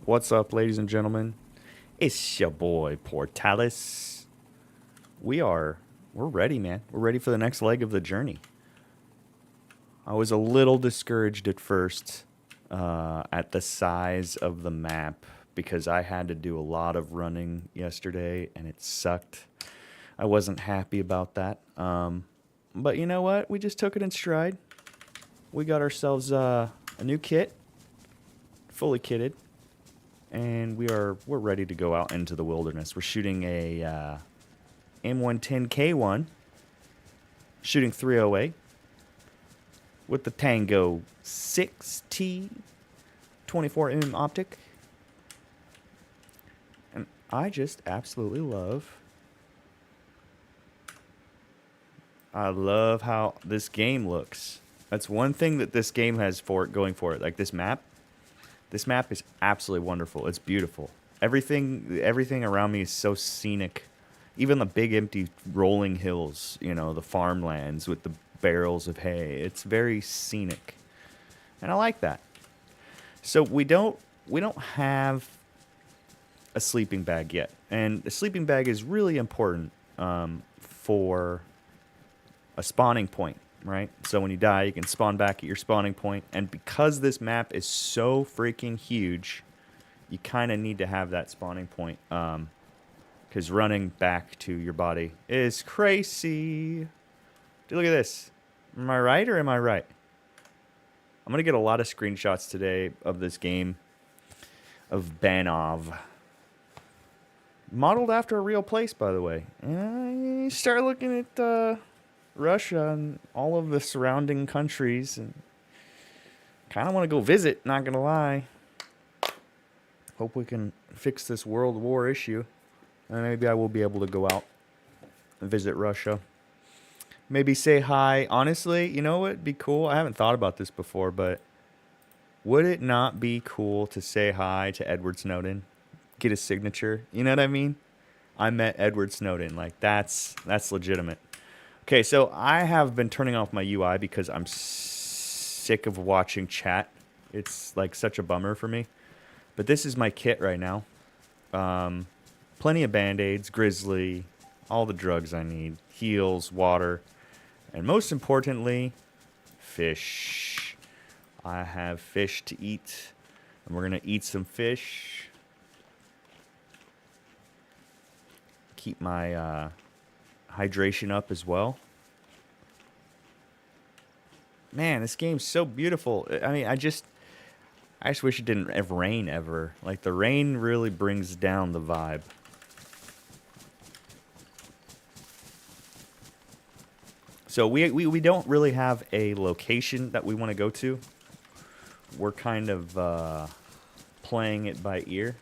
What's up, ladies and gentlemen? It's your boy Portalis. We're ready, man. We're ready for the next leg of the journey. I was a little discouraged at first at the size of the map because I had to do a lot of running yesterday and it sucked. I wasn't happy about that. But you know what? We just took it in stride. We got ourselves a new kit, fully kitted, and we're ready to go out into the wilderness. We're shooting a M110K1, shooting 308 with the Tango 6T 24mm optic, and I just absolutely love. I love how this game looks. That's one thing that this game has for it going for it. Like this map. This map is absolutely wonderful. It's beautiful. Everything around me is so scenic. Even the big empty rolling hills, you know, the farmlands with the barrels of hay. It's very scenic. And I like that. So we don't have a sleeping bag yet. And a sleeping bag is really important for a spawning point, right? So when you die, you can spawn back at your spawning point. And because this map is so freaking huge, you kind of need to have that spawning point. Because running back to your body is crazy. Dude, look at this. Am I right or am I right? I'm going to get a lot of screenshots today of this game of Banov. Modeled after a real place, by the way. And you start looking at Russia and all of the surrounding countries, and kind of want to go visit, not gonna lie. Hope we can fix this World War issue, and maybe I will be able to go out and visit Russia. Maybe say hi. Honestly, you know what would be cool? I haven't thought about this before, but would it not be cool to say hi to Edward Snowden? Get his signature. You know what I mean? I met Edward Snowden. Like that's legitimate. Okay, so I have been turning off my UI because I'm sick of watching chat. It's like such a bummer for me. But this is my kit right now. Plenty of band-aids, grizzly, all the drugs I need, heals, water, and most importantly, fish. I have fish to eat, and we're going to eat some fish. Keep my hydration up as well. Man, this game's so beautiful. I mean, I just wish it didn't have rain ever. Like the rain really brings down the vibe. So we don't really have a location that we want to go to. We're kind of playing it by ear.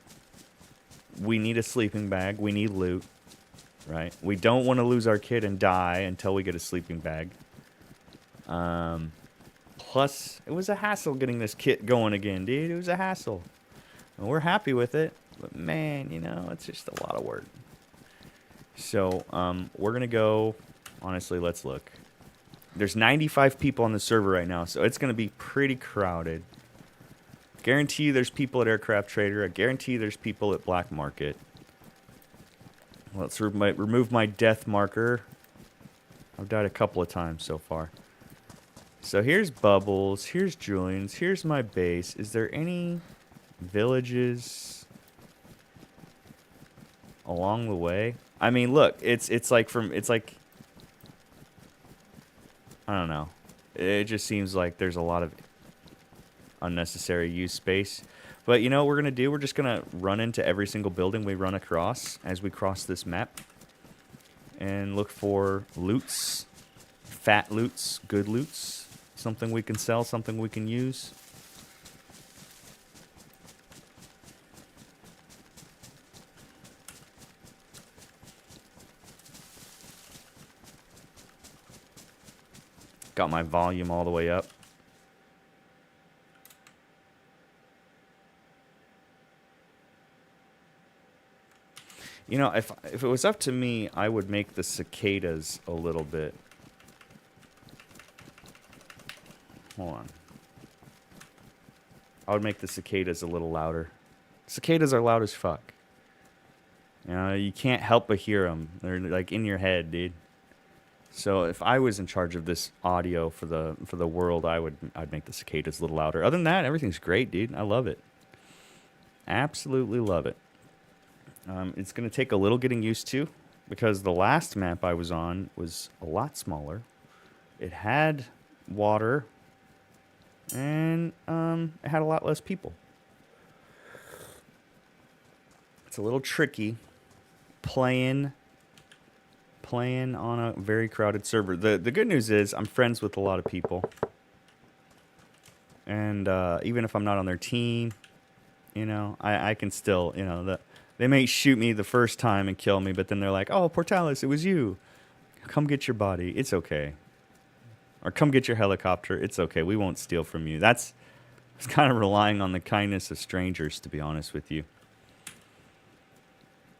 We need a sleeping bag. We need loot. Right? We don't want to lose our kid and die until we get a sleeping bag. Plus, it was a hassle getting this kit going again, dude. It was a hassle. And we're happy with it. But man, you know, it's just a lot of work. So, we're going to go... Honestly, let's look. There's 95 people on the server right now, so it's going to be pretty crowded. Guarantee you there's people at Aircraft Trader. I guarantee there's people at Black Market. Let's remove my death marker. I've died a couple of times so far. So here's Bubbles. Here's Julian's. Here's my base. Is there any villages along the way? I mean, look. It's like I don't know. It just seems like there's a lot of unnecessary use space. But you know what we're going to do? We're just going to run into every single building we run across as we cross this map. And look for loots. Fat loots. Good loots. Something we can sell. Something we can use. Got my volume all the way up. You know, if it was up to me, I would make the cicadas a little bit. Hold on. I would make the cicadas a little louder. Cicadas are loud as fuck. You know, you can't help but hear them. They're like in your head, dude. So if I was in charge of this audio for the world, I'd make the cicadas a little louder. Other than that, everything's great, dude. I love it. Absolutely love it. It's gonna take a little getting used to because the last map I was on was a lot smaller. It had water and it had a lot less people. It's a little tricky playing on a very crowded server. The good news is I'm friends with a lot of people. And even if I'm not on their team, you know, I can still, you know, they may shoot me the first time and kill me, but then they're like, oh, Portalis, it was you. Come get your body. It's okay. Or come get your helicopter. It's okay. We won't steal from you. It's kind of relying on the kindness of strangers, to be honest with you.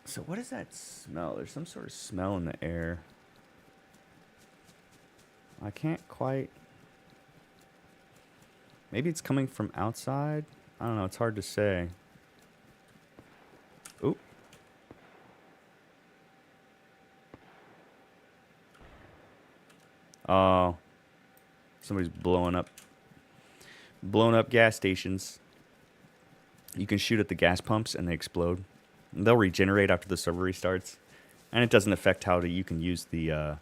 So what does that smell? There's some sort of smell in the air. I can't quite... Maybe it's coming from outside? I don't know. It's hard to say. Oop. Oh. Somebody's blowing up gas stations. You can shoot at the gas pumps and they explode. They'll regenerate after the server restarts, and it doesn't affect how you can use the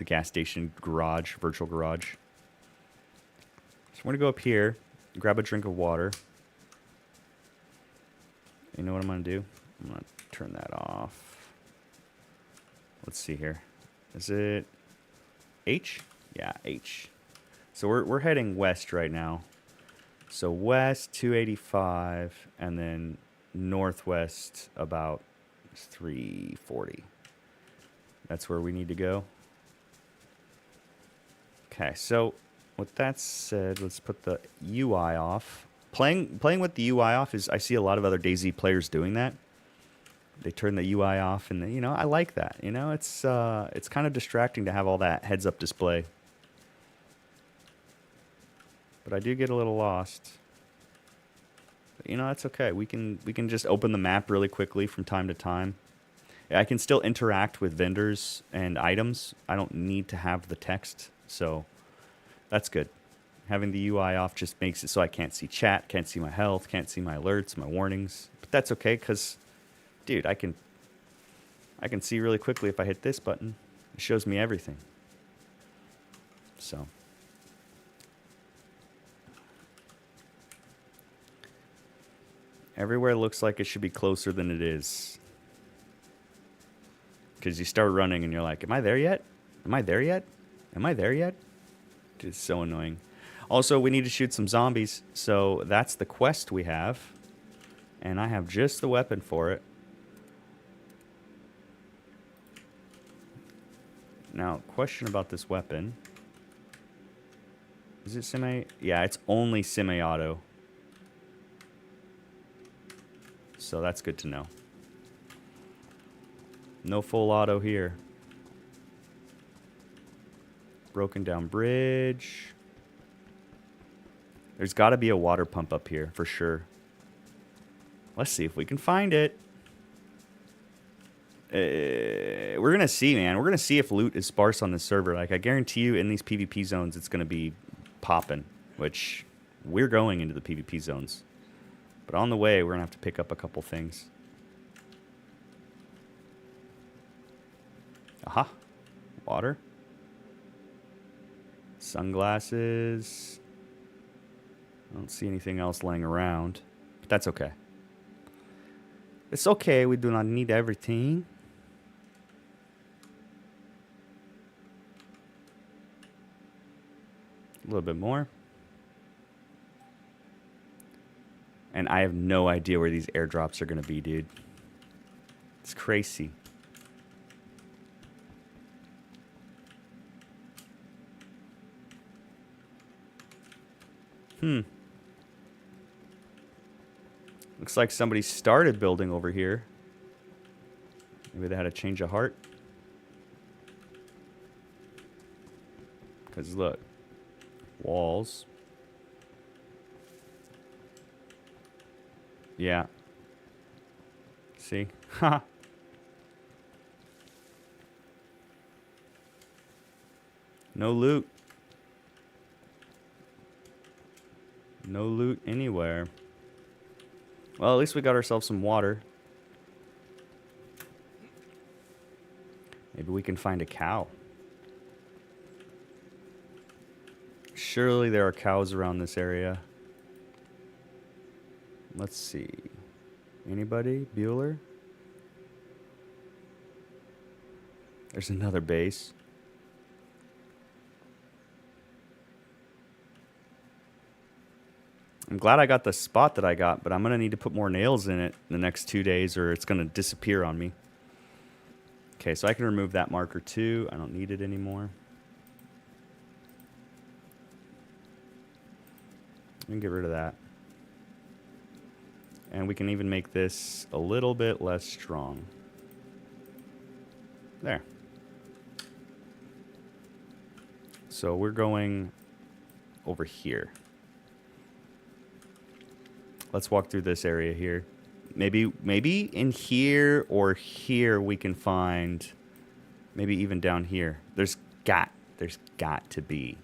gas station garage, virtual garage. So I'm gonna go up here, grab a drink of water. You know what I'm gonna do? I'm gonna turn that off. Let's see here. Is it H? Yeah, H. So we're heading west right now. So west 285, and then northwest about 340. That's where we need to go. Okay, so with that said, let's put the UI off. Playing with the UI off is, I see a lot of other DayZ players doing that. They turn the UI off, and you know, I like that. You know, it's kind of distracting to have all that heads-up display. But I do get a little lost. But, you know, that's okay. We can just open the map really quickly from time to time. I can still interact with vendors and items. I don't need to have the text, so that's good. Having the UI off just makes it so I can't see chat, can't see my health, can't see my alerts, my warnings. But that's okay, because, dude, I can see really quickly if I hit this button. It shows me everything. So... everywhere looks like it should be closer than it is. Because you start running and you're like, am I there yet? Am I there yet? Am I there yet? It's so annoying. Also, we need to shoot some zombies. So that's the quest we have. And I have just the weapon for it. Now, question about this weapon. Is it semi? Yeah, it's only semi-auto. So that's good to know. No full auto here. Broken down bridge. There's got to be a water pump up here for sure. Let's see if we can find it. We're going to see, man. We're going to see if loot is sparse on this server. Like, I guarantee you in these PvP zones, it's going to be popping. Which, we're going into the PvP zones. But on the way, we're going to have to pick up a couple things. Aha. Water. Sunglasses. I don't see anything else laying around. But that's okay. It's okay. We do not need everything. A little bit more. And I have no idea where these airdrops are going to be, dude. It's crazy. Looks like somebody started building over here. Maybe they had a change of heart. Because look. Walls. Yeah. See? Ha. No loot. No loot anywhere. Well, at least we got ourselves some water. Maybe we can find a cow. Surely there are cows around this area. Let's see. Anybody? Bueller? There's another base. I'm glad I got the spot that I got, but I'm going to need to put more nails in it the next 2 days or it's going to disappear on me. Okay, so I can remove that marker too. I don't need it anymore. Let me get rid of that. And we can even make this a little bit less strong. There. So we're going over here. Let's walk through this area here. Maybe in here or here we can find, maybe even down here. There's got to be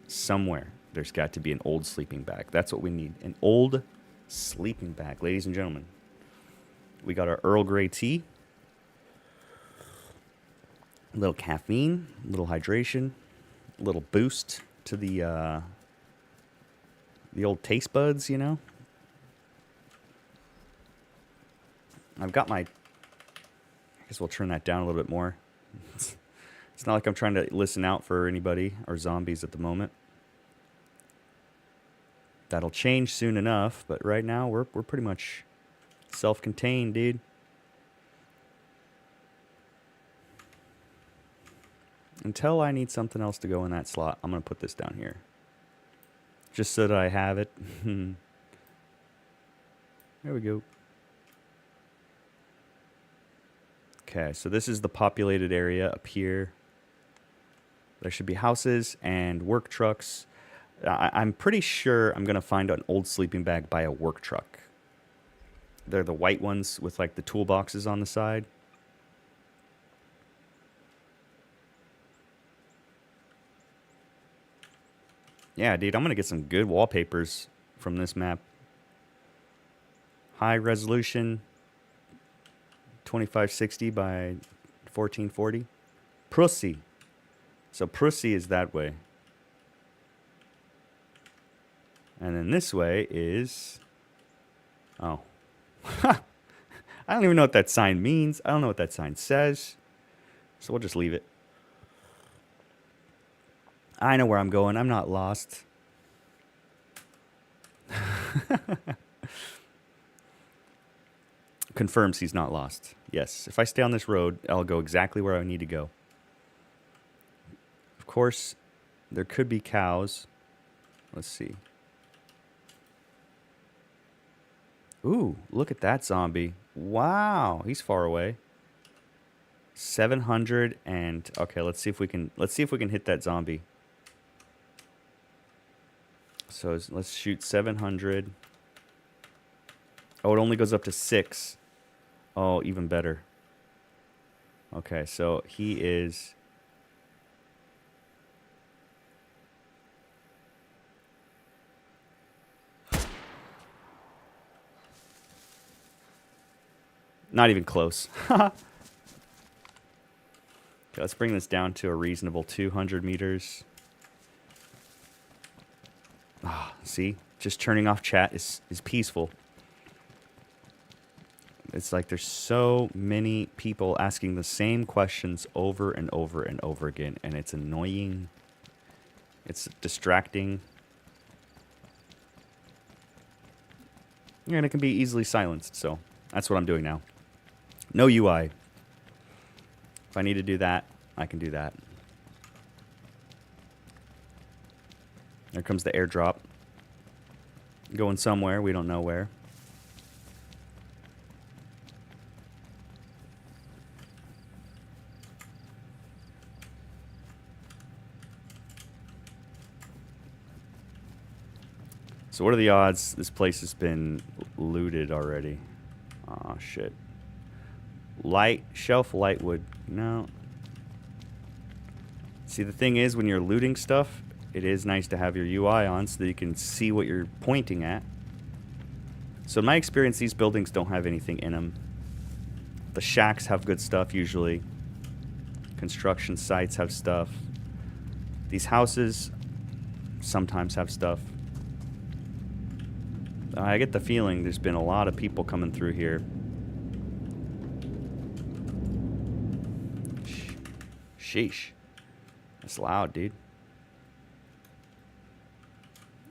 somewhere. There's got to be an old sleeping bag. That's what we need. An old sleeping bag, ladies and gentlemen. We got our Earl Grey tea. A little caffeine, a little hydration, a little boost to the old taste buds, you know. I've got my, I guess we'll turn that down a little bit more. It's not like I'm trying to listen out for anybody or zombies at the moment. That'll change soon enough, but right now we're pretty much self-contained, dude. Until I need something else to go in that slot, I'm going to put this down here. Just so that I have it. There we go. Okay, so this is the populated area up here. There should be houses and work trucks. I'm pretty sure I'm going to find an old sleeping bag by a work truck. They're the white ones with like the toolboxes on the side. Yeah, dude, I'm going to get some good wallpapers from this map. High resolution, 2560 by 1440. Prusy. So Prusy is that way. And then this way is... Oh. I don't even know what that sign means. I don't know what that sign says. So we'll just leave it. I know where I'm going. I'm not lost. Confirms he's not lost. Yes. If I stay on this road, I'll go exactly where I need to go. Of course, there could be cows. Let's see. Ooh, look at that zombie. Wow, he's far away. 700 and okay, let's see if we can hit that zombie. So let's shoot 700. Oh, it only goes up to 6. Oh, even better. Okay, so he is... Not even close. Okay, let's bring this down to a reasonable 200 meters. Ah, see? Just turning off chat is peaceful. It's like there's so many people asking the same questions over and over and over again, and it's annoying. It's distracting. And it can be easily silenced, so that's what I'm doing now. No UI. If I need to do that, I can do that. There comes the airdrop. Going somewhere, we don't know where. So what are the odds this place has been looted already? Oh, shit. Light, shelf lightwood. No. See, the thing is, when you're looting stuff, it is nice to have your UI on so that you can see what you're pointing at. So in my experience, these buildings don't have anything in them. The shacks have good stuff usually. Construction sites have stuff. These houses sometimes have stuff. I get the feeling there's been a lot of people coming through here. Sheesh. That's loud, dude.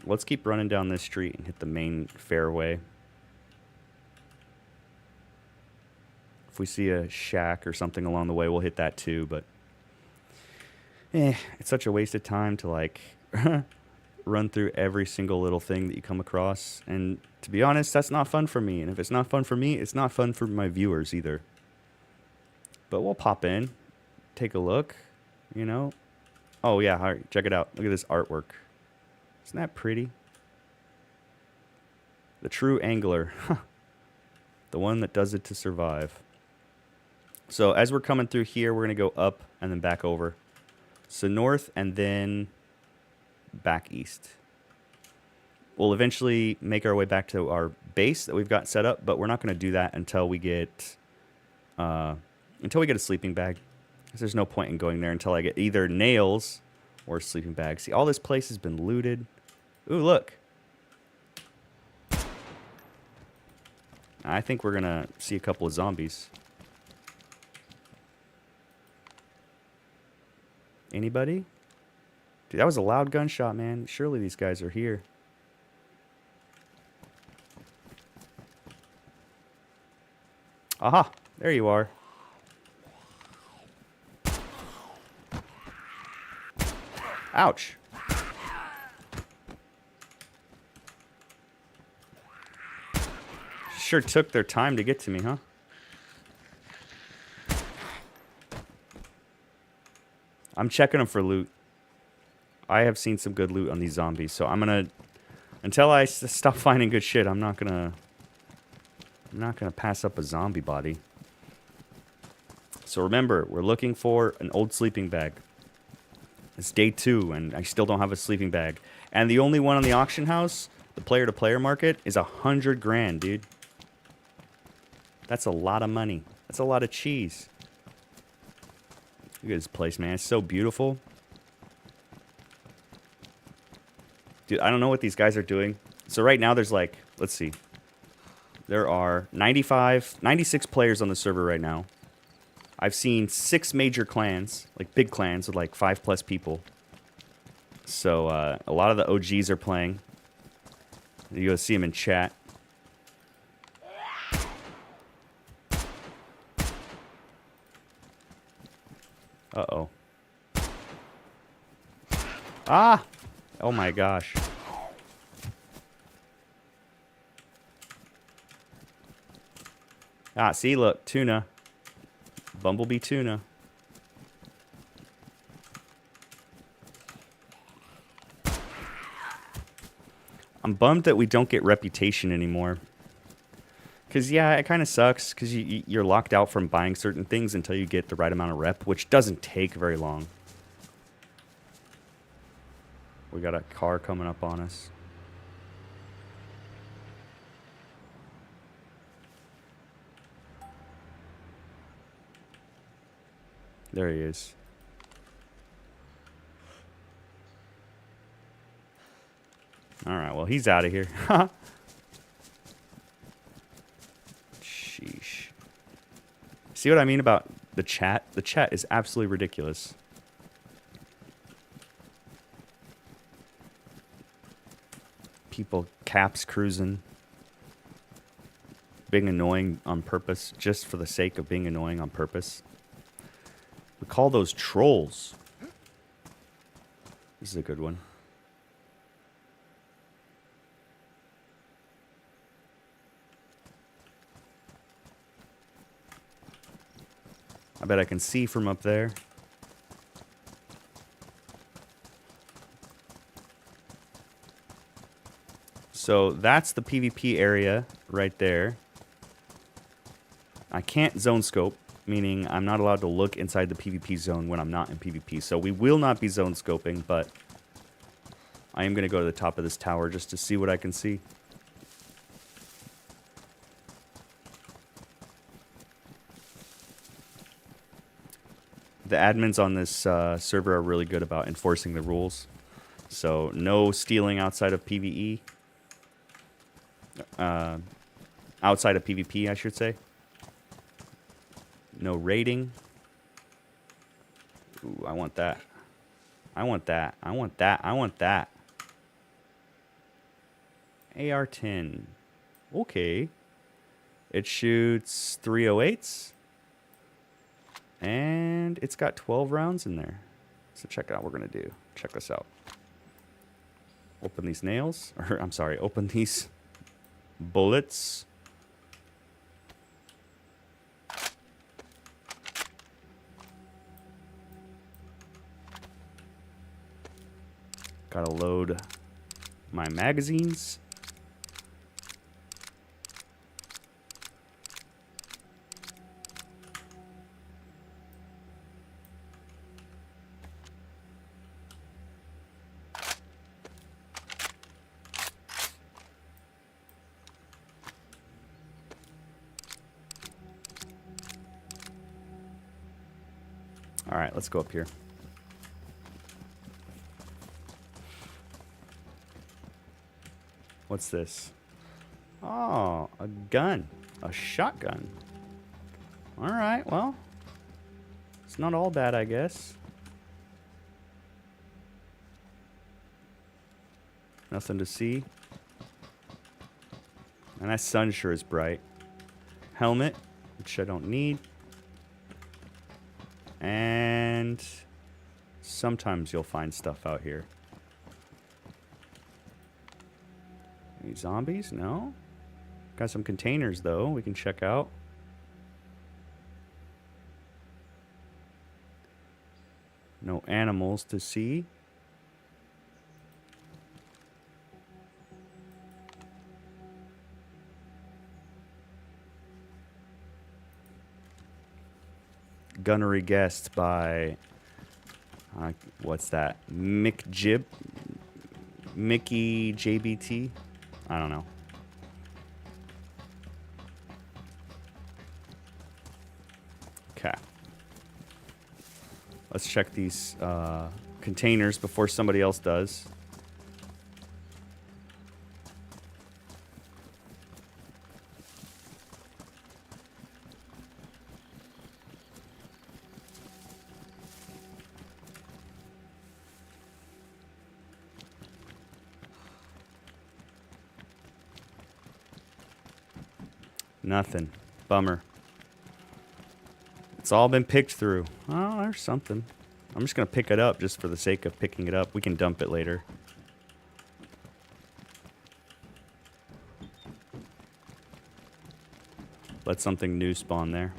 Let's keep running down this street and hit the main fairway. If we see a shack or something along the way, we'll hit that too, but it's such a waste of time to like run through every single little thing that you come across. And to be honest, that's not fun for me. And if it's not fun for me, it's not fun for my viewers either. But we'll pop in, take a look, you know. Oh yeah, all right, check it out. Look at this artwork. Isn't that pretty? The true angler. The one that does it to survive. So as we're coming through here, we're going to go up and then back over. So north and then back east. We'll eventually make our way back to our base that we've got set up, but we're not going to do that until we get a sleeping bag. Because there's no point in going there until I get either nails or a sleeping bag. See, all this place has been looted. Ooh, look. I think we're going to see a couple of zombies. Anybody? Dude, that was a loud gunshot, man. Surely these guys are here. Aha! There you are. Ouch. Sure took their time to get to me, huh? I'm checking them for loot. I have seen some good loot on these zombies, so I'm gonna, until I stop finding good shit, I'm not gonna pass up a zombie body. So remember, we're looking for an old sleeping bag. It's day 2, and I still don't have a sleeping bag. And the only one on the auction house, the player-to-player market, is 100 grand, dude. That's a lot of money. That's a lot of cheese. Look at this place, man. It's so beautiful. Dude, I don't know what these guys are doing. So right now there's like, let's see. There are 96 players on the server right now. I've seen 6 major clans, like big clans with like 5+ people. So a lot of the OGs are playing. You'll see them in chat. Uh-oh. Ah! Oh my gosh. Ah, see, look, tuna. Bumblebee tuna. I'm bummed that we don't get reputation anymore. Because, yeah, it kind of sucks, because you're locked out from buying certain things until you get the right amount of rep, which doesn't take very long. We got a car coming up on us. There he is. Alright, well, he's out of here. Sheesh. See what I mean about the chat? The chat is absolutely ridiculous. People caps cruising. Being annoying on purpose, just for the sake of being annoying on purpose. We call those trolls. This is a good one. I bet I can see from up there. So that's the PvP area right there. I can't zone scope, meaning I'm not allowed to look inside the PvP zone when I'm not in PvP. So we will not be zone scoping, but I am going to go to the top of this tower just to see what I can see. The admins on this server are really good about enforcing the rules. So no stealing outside of PvE. Outside of PvP, I should say. No raiding. Ooh, I want that. I want that. I want that. I want that. AR-10. Okay. It shoots 308s. And it's got 12 rounds in there. So check out what we're going to do. Check this out. Open these nails. Or, I'm sorry, open these bullets. Gotta load my magazines. All right, let's go up here. What's this? Oh, a gun. A shotgun. All right, well, it's not all bad, I guess. Nothing to see. And that sun sure is bright. Helmet, which I don't need. And sometimes you'll find stuff out here. Any zombies? No. Got some containers, though, we can check out. No animals to see. Gunnery Guest by... what's that? Mickey JBT? I don't know. Okay. Let's check these containers before somebody else does. Nothing. Bummer. It's all been picked through. Oh, there's something. I'm just going to pick it up just for the sake of picking it up. We can dump it later. Let something new spawn there.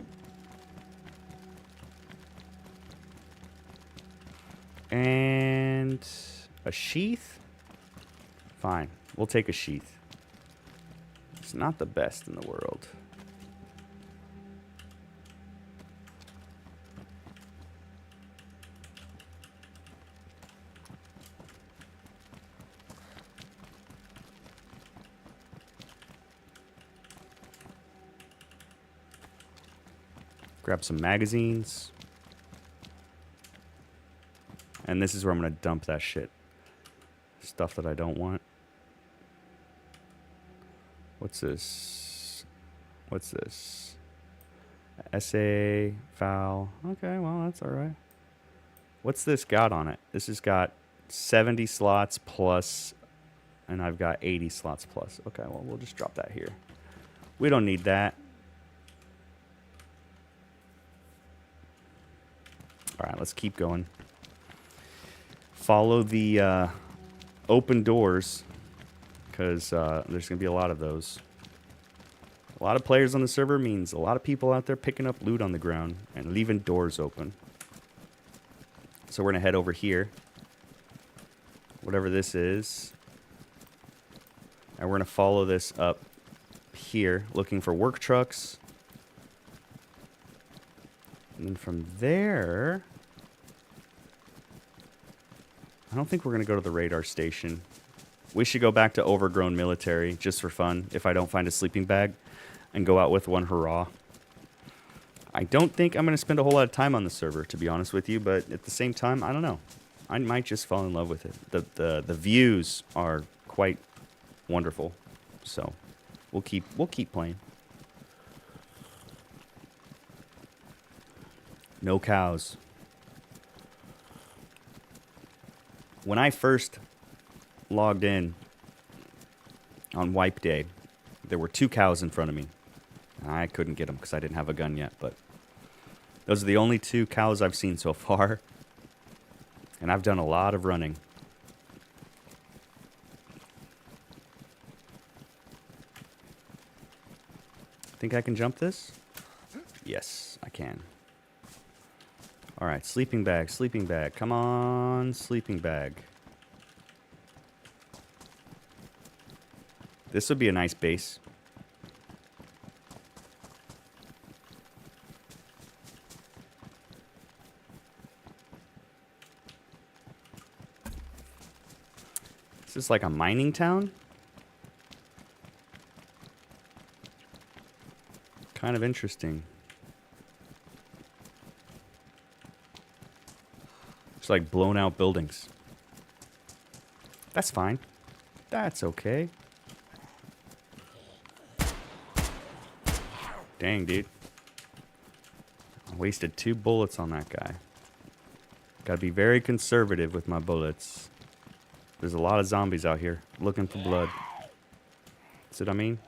And a sheath? Fine. We'll take a sheath. It's not the best in the world. Grab some magazines. And this is where I'm going to dump that shit. Stuff that I don't want. What's this? What's this? Essay, foul. Okay, well, that's all right. What's this got on it? This has got 70 slots plus, and I've got 80 slots plus. Okay, well, we'll just drop that here. We don't need that. All right, let's keep going. Follow the open doors, because there's going to be a lot of those. A lot of players on the server means a lot of people out there picking up loot on the ground and leaving doors open. So we're going to head over here. Whatever this is. And we're going to follow this up here, looking for work trucks. And then from there, I don't think we're going to go to the radar station. We should go back to overgrown military just for fun if I don't find a sleeping bag and go out with one hurrah. I don't think I'm going to spend a whole lot of time on the server, to be honest with you, but at the same time, I don't know. I might just fall in love with it. The views are quite wonderful, so we'll keep playing. No cows. When I first logged in on wipe day, there were 2 cows in front of me. I couldn't get them because I didn't have a gun yet, but those are the only 2 cows I've seen so far. And I've done a lot of running. Think I can jump this? Yes, I can. Alright, sleeping bag, sleeping bag. Come on, sleeping bag. This would be a nice base. Is this like a mining town? Kind of interesting. It's like blown out buildings. That's fine. That's okay. Dang, dude. I wasted 2 bullets on that guy. Gotta be very conservative with my bullets. There's a lot of zombies out here looking for blood. See what I mean?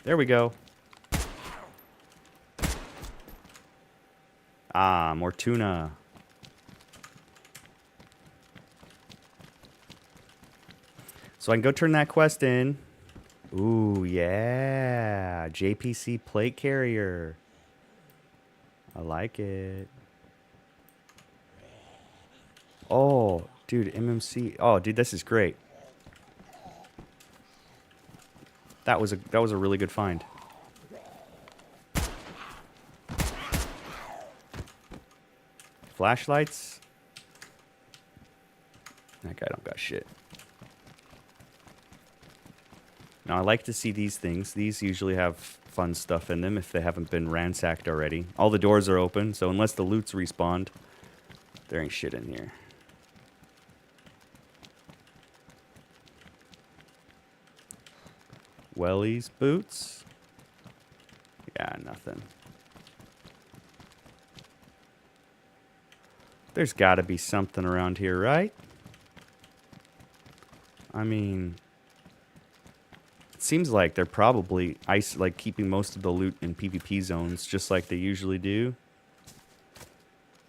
There we go. Ah, more tuna. So I can go turn that quest in. Ooh, yeah. JPC plate carrier. I like it. Oh, dude, MMC. Oh, dude, this is great. That was a really good find. Flashlights. That guy don't got shit. Now, I like to see these things. These usually have fun stuff in them if they haven't been ransacked already. All the doors are open, so unless the loot's respawned, there ain't shit in here. Wellies, boots. Yeah, nothing. There's got to be something around here, right? I mean, it seems like they're probably keeping most of the loot in PvP zones, just like they usually do.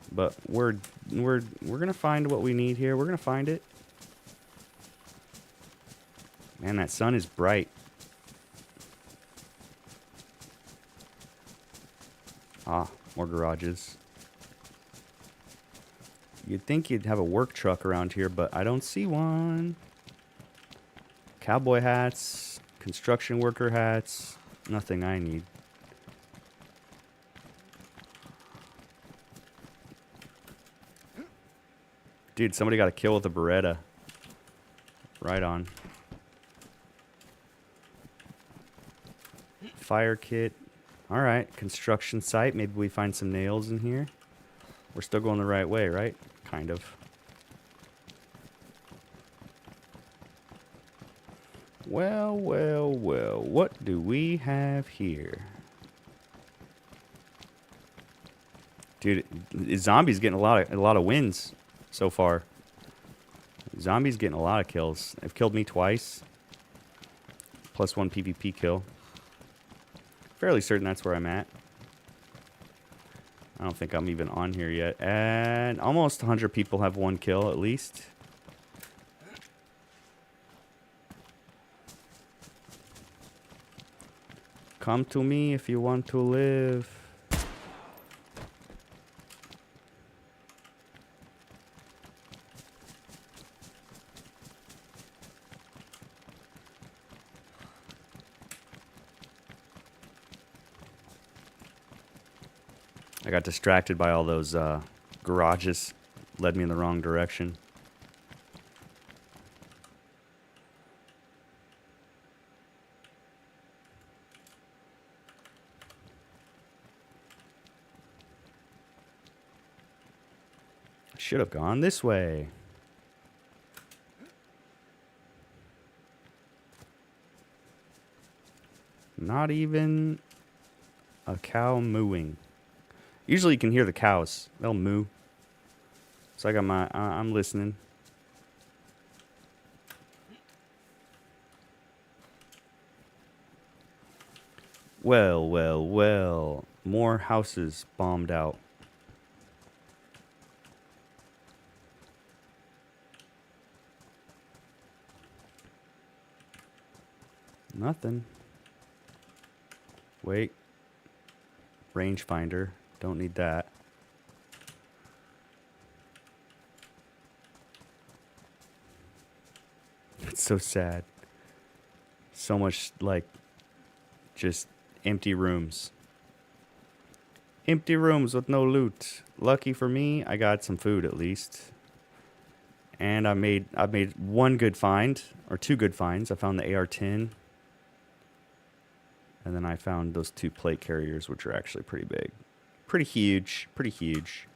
But we're gonna find what we need here. We're gonna find it. Man, that sun is bright. Ah, more garages. You'd think you'd have a work truck around here, but I don't see one. Cowboy hats, construction worker hats, nothing I need. Dude, somebody got a kill with a Beretta. Right on. Fire kit. Alright, construction site. Maybe we find some nails in here. We're still going the right way, right? Kind of. Well, well, well. What do we have here? Dude, Zombie's getting a lot of wins so far. Zombie's getting a lot of kills. They've killed me twice. Plus 1 PvP kill. Fairly certain that's where I'm at. I don't think I'm even on here yet. And almost 100 people have 1 kill at least. Come to me if you want to live. I got distracted by all those garages. Led me in the wrong direction. I should have gone this way. Not even a cow mooing. Usually you can hear the cows. They'll moo. So I got my... I'm listening. Well, well, well. More houses bombed out. Nothing. Wait. Rangefinder. Don't need that. It's so sad. So much, like, just empty rooms. Empty rooms with no loot. Lucky for me, I got some food at least. And I made one good find, or two good finds. I found the AR-10. And then I found those 2 plate carriers, which are actually pretty big. Pretty huge. Pretty huge.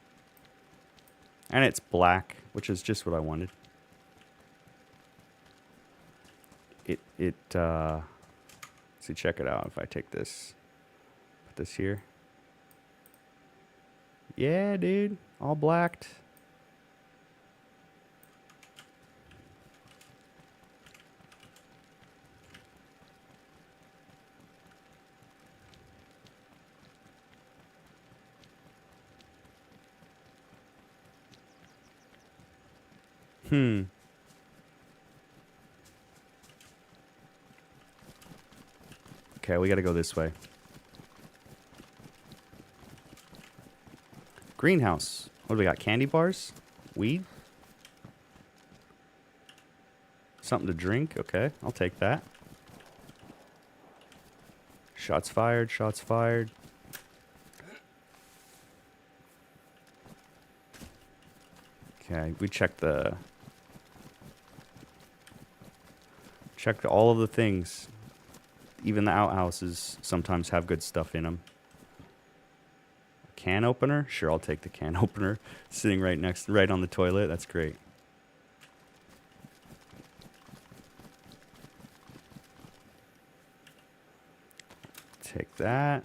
And it's black, which is just what I wanted. See, check it out. If I take this, put this here. Yeah, dude. All blacked. Okay, we gotta go this way. Greenhouse. What do we got? Candy bars? Weed? Something to drink? Okay, I'll take that. Shots fired, shots fired. Okay, we checked all of the things. Even the outhouses sometimes have good stuff in them. Can opener? Sure, I'll take the can opener. Sitting right on the toilet. That's great. Take that.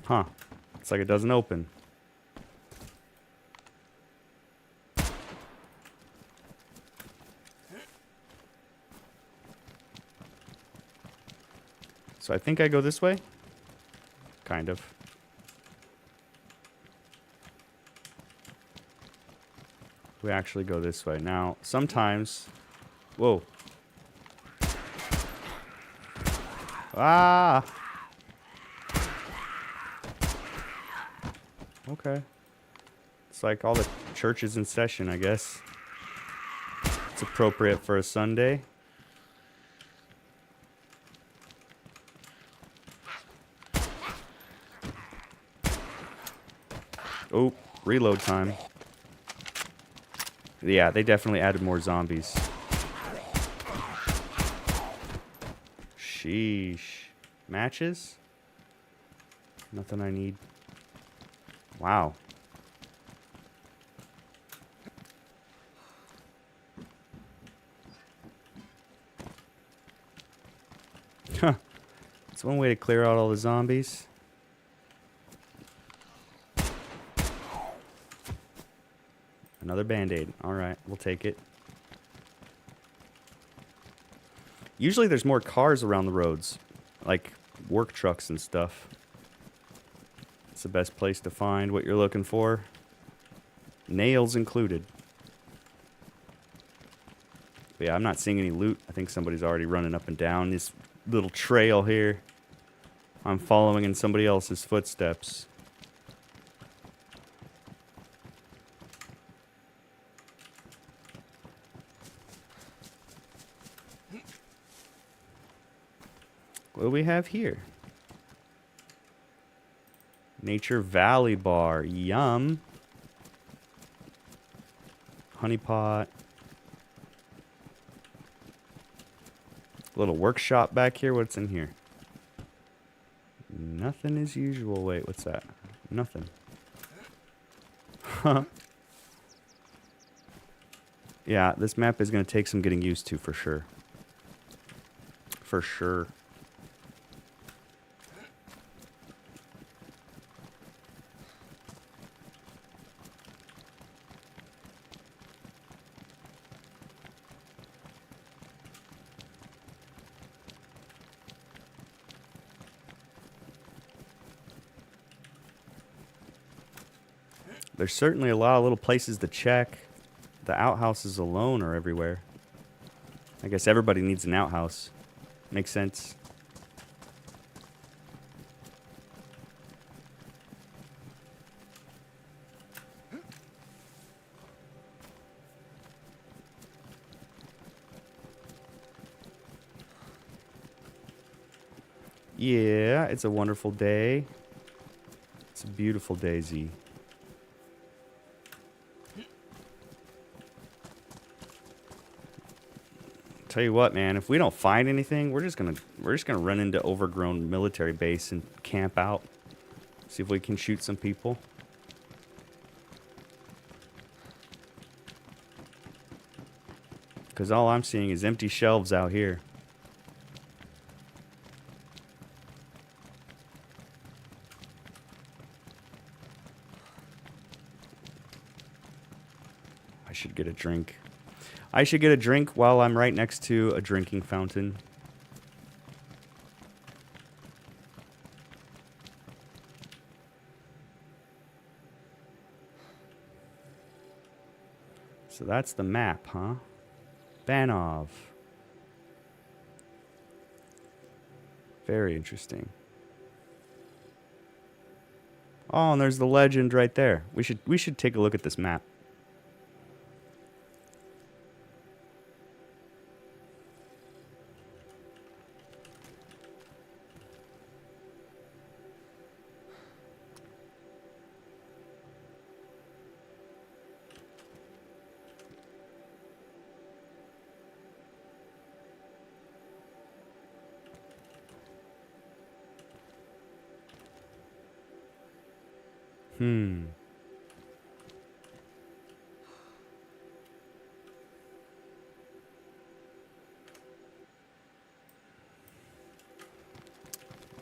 Huh. It's like it doesn't open. So I think I go this way. Kind of. We actually go this way. Now, sometimes... Whoa. Ah! Okay. It's like all the churches in session, I guess. It's appropriate for a Sunday. Oh, reload time. Yeah, they definitely added more zombies. Sheesh. Matches? Nothing I need. Wow. Huh. That's one way to clear out all the zombies. Another Band-Aid. Alright, we'll take it. Usually there's more cars around the roads. Like work trucks and stuff. It's the best place to find what you're looking for. Nails included. But yeah, I'm not seeing any loot. I think somebody's already running up and down this little trail here. I'm following in somebody else's footsteps. What do we have here? Nature Valley Bar. Yum. Honey pot. Little workshop back here. What's in here? Nothing as usual. Wait, what's that? Nothing. Huh. Yeah, this map is going to take some getting used to for sure. For sure. There's certainly a lot of little places to check. The outhouses alone are everywhere. I guess everybody needs an outhouse. Makes sense. Yeah, it's a wonderful day. It's a beautiful DAYZ. Tell you what, man, if we don't find anything, we're just gonna run into overgrown military base and camp out. See if we can shoot some people. Because all I'm seeing is empty shelves out here. I should get a drink. I should get a drink while I'm right next to a drinking fountain. So that's the map, huh? Banov. Very interesting. Oh, and there's the legend right there. We should take a look at this map.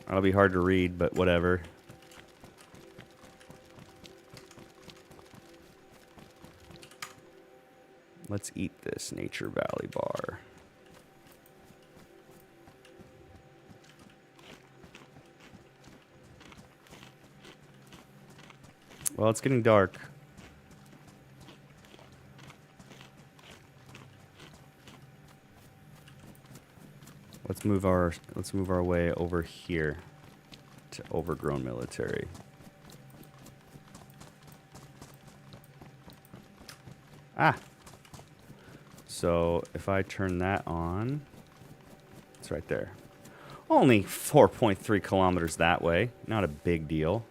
That'll be hard to read, but whatever. Let's eat this Nature Valley bar. Well, it's getting dark. Let's move our way over here to overgrown military. Ah. So if I turn that on, it's right there. Only 4.3 kilometers that way. Not a big deal.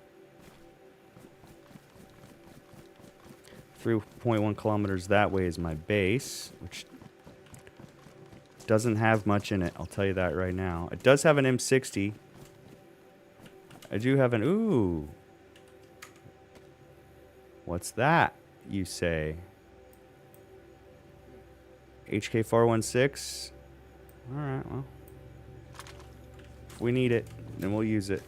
3.1 kilometers that way is my base, which doesn't have much in it. I'll tell you that right now. It does have an M60. I do have an... Ooh. What's that, you say? HK416? Alright, well. If we need it, then we'll use it.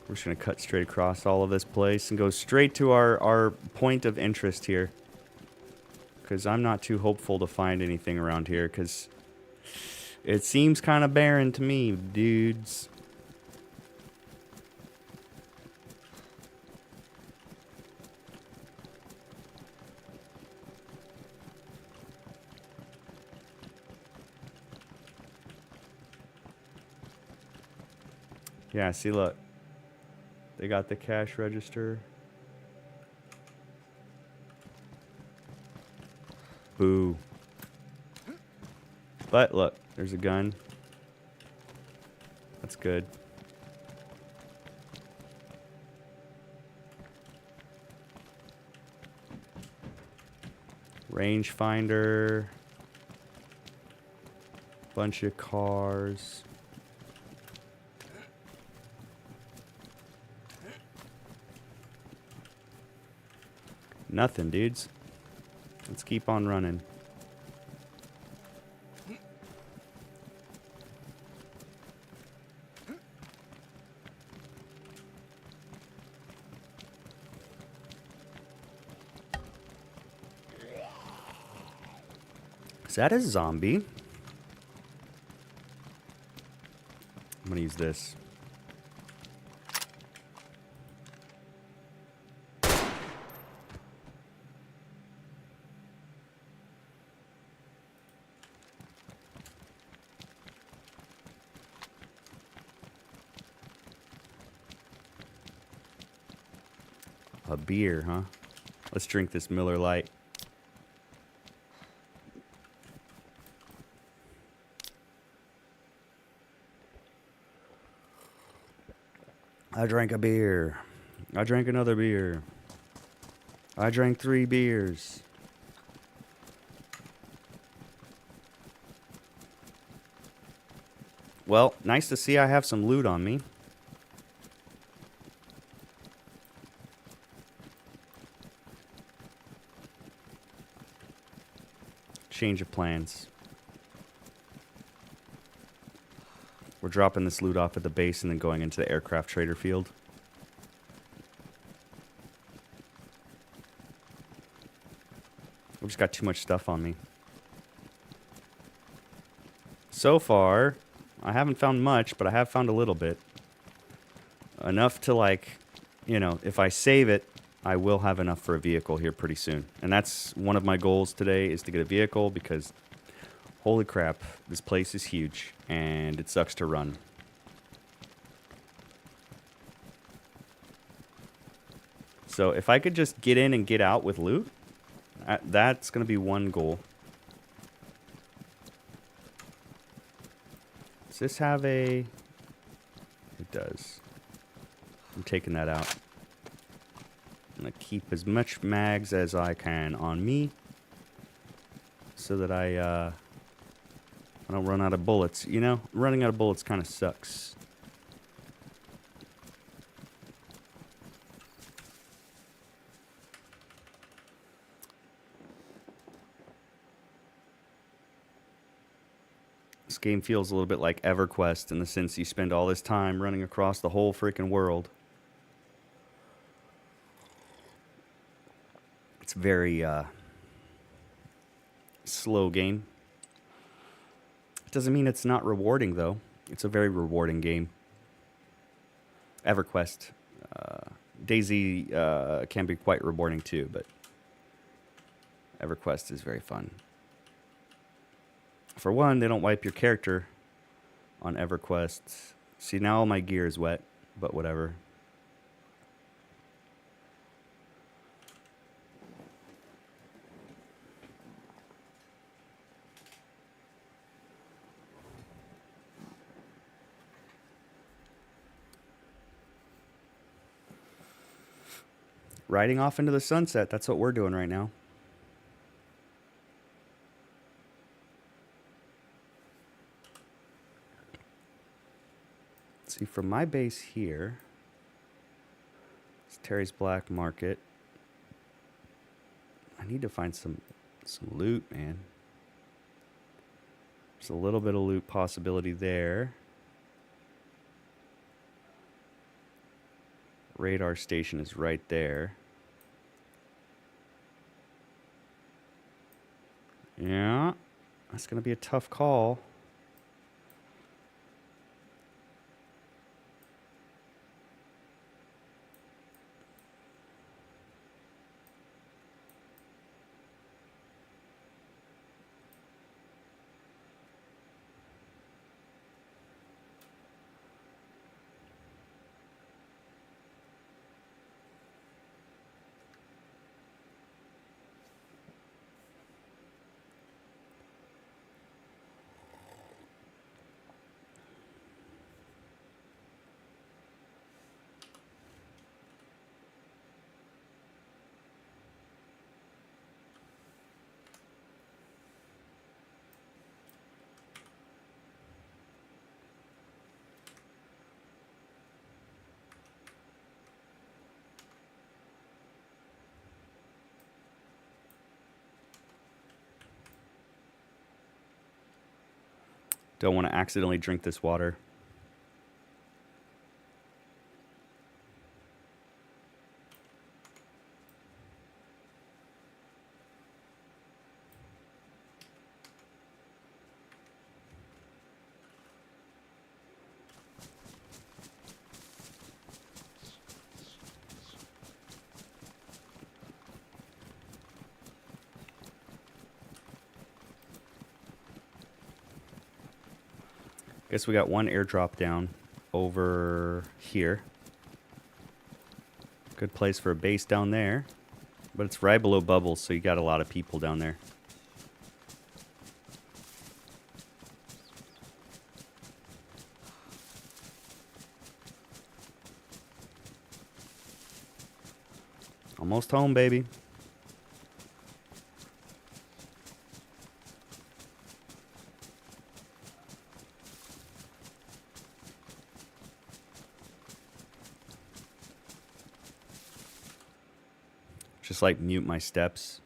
We're just going to cut straight across all of this place and go straight to our point of interest here. Because I'm not too hopeful to find anything around here, because it seems kind of barren to me, dudes. Yeah, see, look. They got the cash register. Boo. But look, there's a gun. That's good. Rangefinder. Bunch of cars. Nothing, dudes. Let's keep on running. Is that a zombie? I'm gonna use this. A beer, huh? Let's drink this Miller Lite. I drank a beer. I drank another beer. I drank 3 beers. Well, nice to see I have some loot on me. Change of plans. We're dropping this loot off at the base and then going into the aircraft trader field. I've just got too much stuff on me. So far, I haven't found much, but I have found a little bit. Enough to, like, you know, if I save it, I will have enough for a vehicle here pretty soon. And that's one of my goals today, is to get a vehicle, because holy crap, this place is huge and it sucks to run. So if I could just get in and get out with loot, that's going to be one goal. Does this have a... It does. I'm taking that out. I'm going to keep as much mags as I can on me so that I don't run out of bullets. You know, running out of bullets kind of sucks. This game feels a little bit like EverQuest in the sense you spend all this time running across the whole freaking world. It's very slow game. Doesn't mean it's not rewarding, though. It's a very rewarding game. EverQuest. DAYZ can be quite rewarding, too, but EverQuest is very fun. For one, they don't wipe your character on EverQuest. See, now all my gear is wet, but whatever. Riding off into the sunset. That's what we're doing right now. Let's see, from my base here, it's Terry's Black Market. I need to find some loot, man. There's a little bit of loot possibility there. Radar station is right there. Yeah, that's going to be a tough call. Don't want to accidentally drink this water. Guess we got one airdrop down over here. Good place for a base down there. But it's right below bubbles, so you got a lot of people down there. Almost home, baby. Just like mute my steps.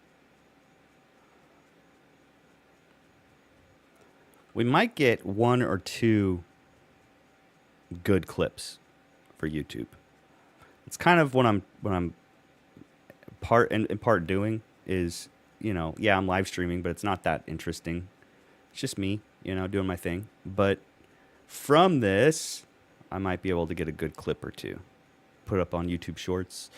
We might get 1 or 2 good clips for YouTube. It's kind of what I'm in part doing is, you know, yeah, I'm live streaming, but it's not that interesting. It's just me, you know, doing my thing. But from this, I might be able to get a good clip or 2. Put up on YouTube Shorts.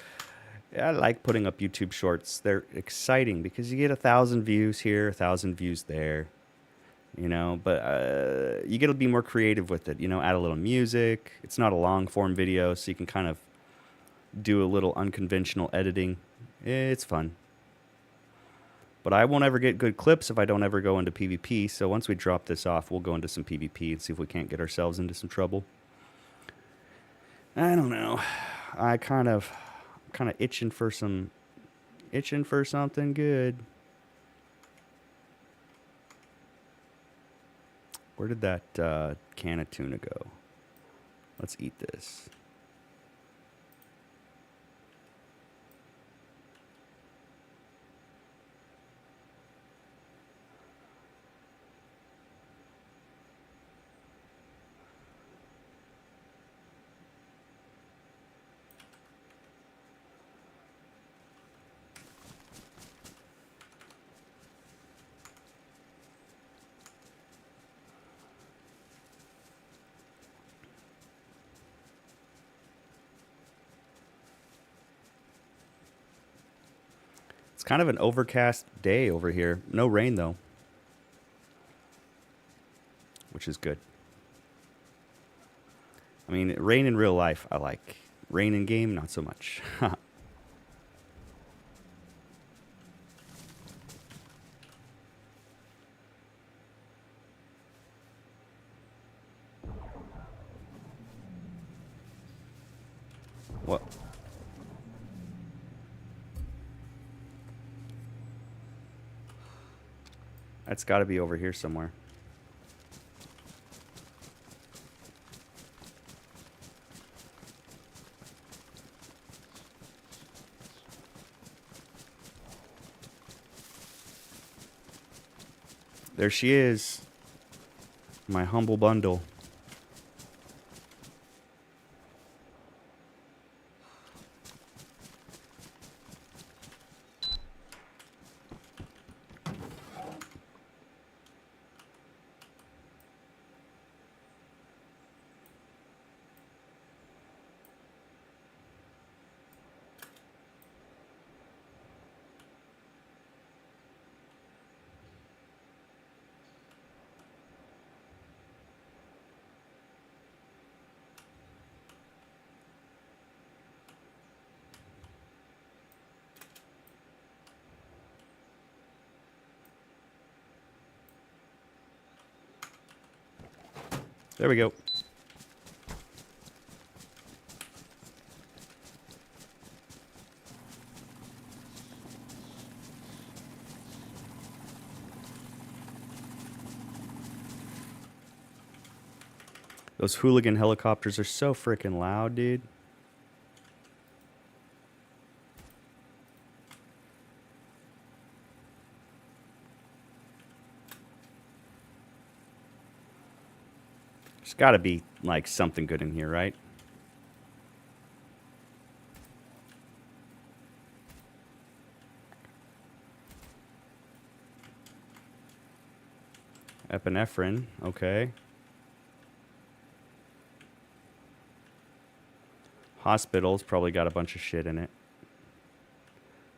I like putting up YouTube Shorts. They're exciting because you get 1,000 views here, 1,000 views there, you know, but you get to be more creative with it, you know, add a little music. It's not a long form video, so you can kind of do a little unconventional editing. It's fun. But I won't ever get good clips if I don't ever go into PvP, so once we drop this off, we'll go into some PvP and see if we can't get ourselves into some trouble. I don't know. I kind of itching for something good. Where did that can of tuna go? Let's eat this. It's kind of an overcast day over here. No rain, though. Which is good. I mean, rain in real life, I like. Rain in game, not so much. What? That's got to be over here somewhere. There she is. My humble bundle. There we go. Those hooligan helicopters are so freaking loud, dude. There's got to be, like, something good in here, right? Epinephrine, okay. Hospital's probably got a bunch of shit in it.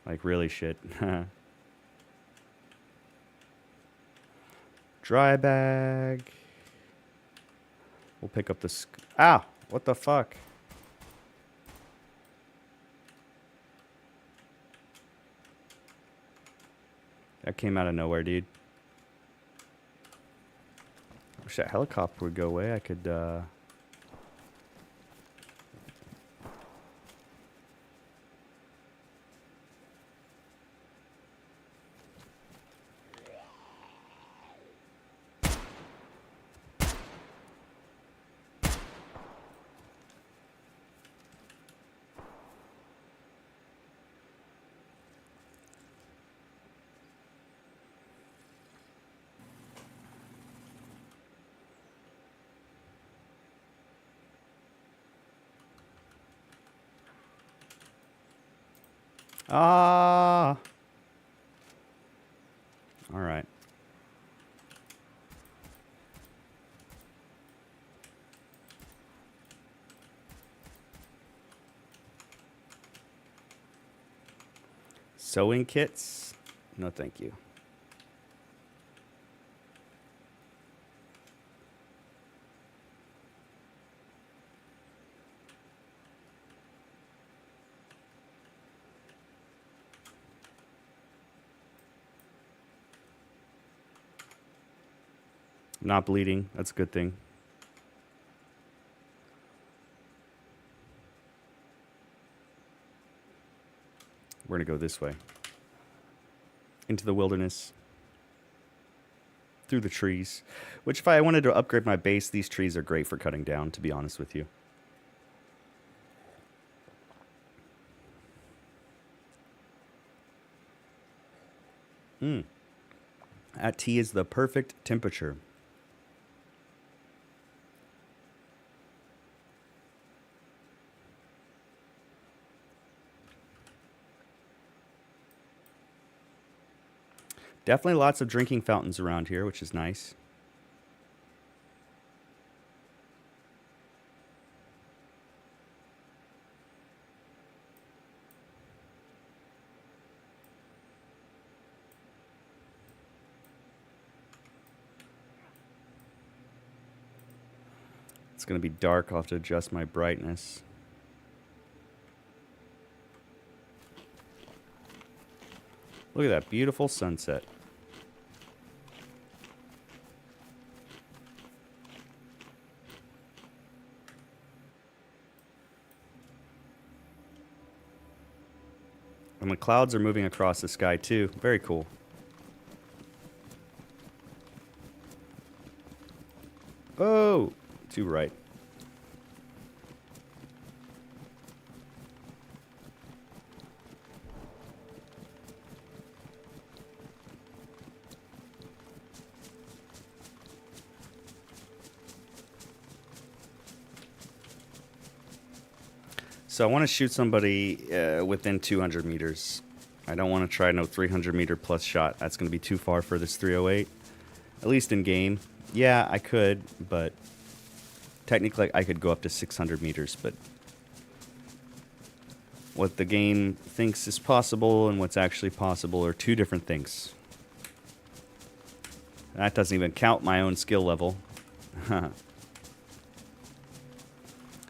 Like, really shit. Dry bag. We'll pick up the... Ow! What the fuck? That came out of nowhere, dude. Wish that helicopter would go away. I could, Ah! Alright. Sewing kits? No, thank you. I'm not bleeding. That's a good thing. We're going to go this way. Into the wilderness. Through the trees. Which, if I wanted to upgrade my base, these trees are great for cutting down, to be honest with you. At tea is the perfect temperature. Definitely lots of drinking fountains around here, which is nice. It's going to be dark. I'll have to adjust my brightness. Look at that beautiful sunset. And the clouds are moving across the sky too. Very cool. Oh, too right. So I want to shoot somebody within 200 meters. I don't want to try no 300 meter plus shot. That's going to be too far for this 308. At least in game. Yeah, I could, but technically I could go up to 600 meters, but what the game thinks is possible and what's actually possible are two different things. That doesn't even count my own skill level.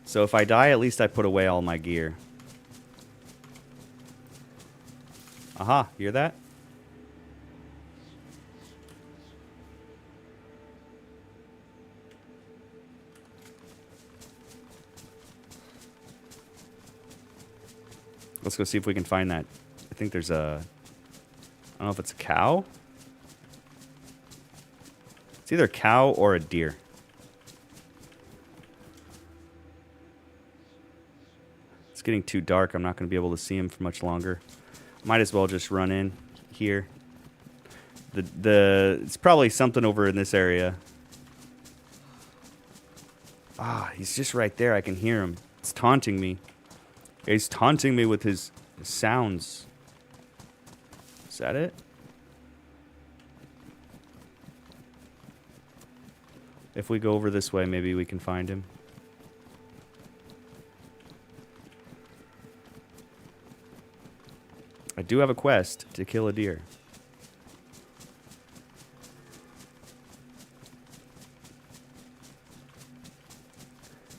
So if I die, at least I put away all my gear. Aha, hear that? Let's go see if we can find that. I think there's a... I don't know if it's a cow. It's either a cow or a deer. It's getting too dark. I'm not going to be able to see him for much longer. Might as well just run in here. It's probably something over in this area. Ah, he's just right there. I can hear him. It's taunting me. He's taunting me with his sounds. Is that it? If we go over this way, maybe we can find him. I do have a quest to kill a deer.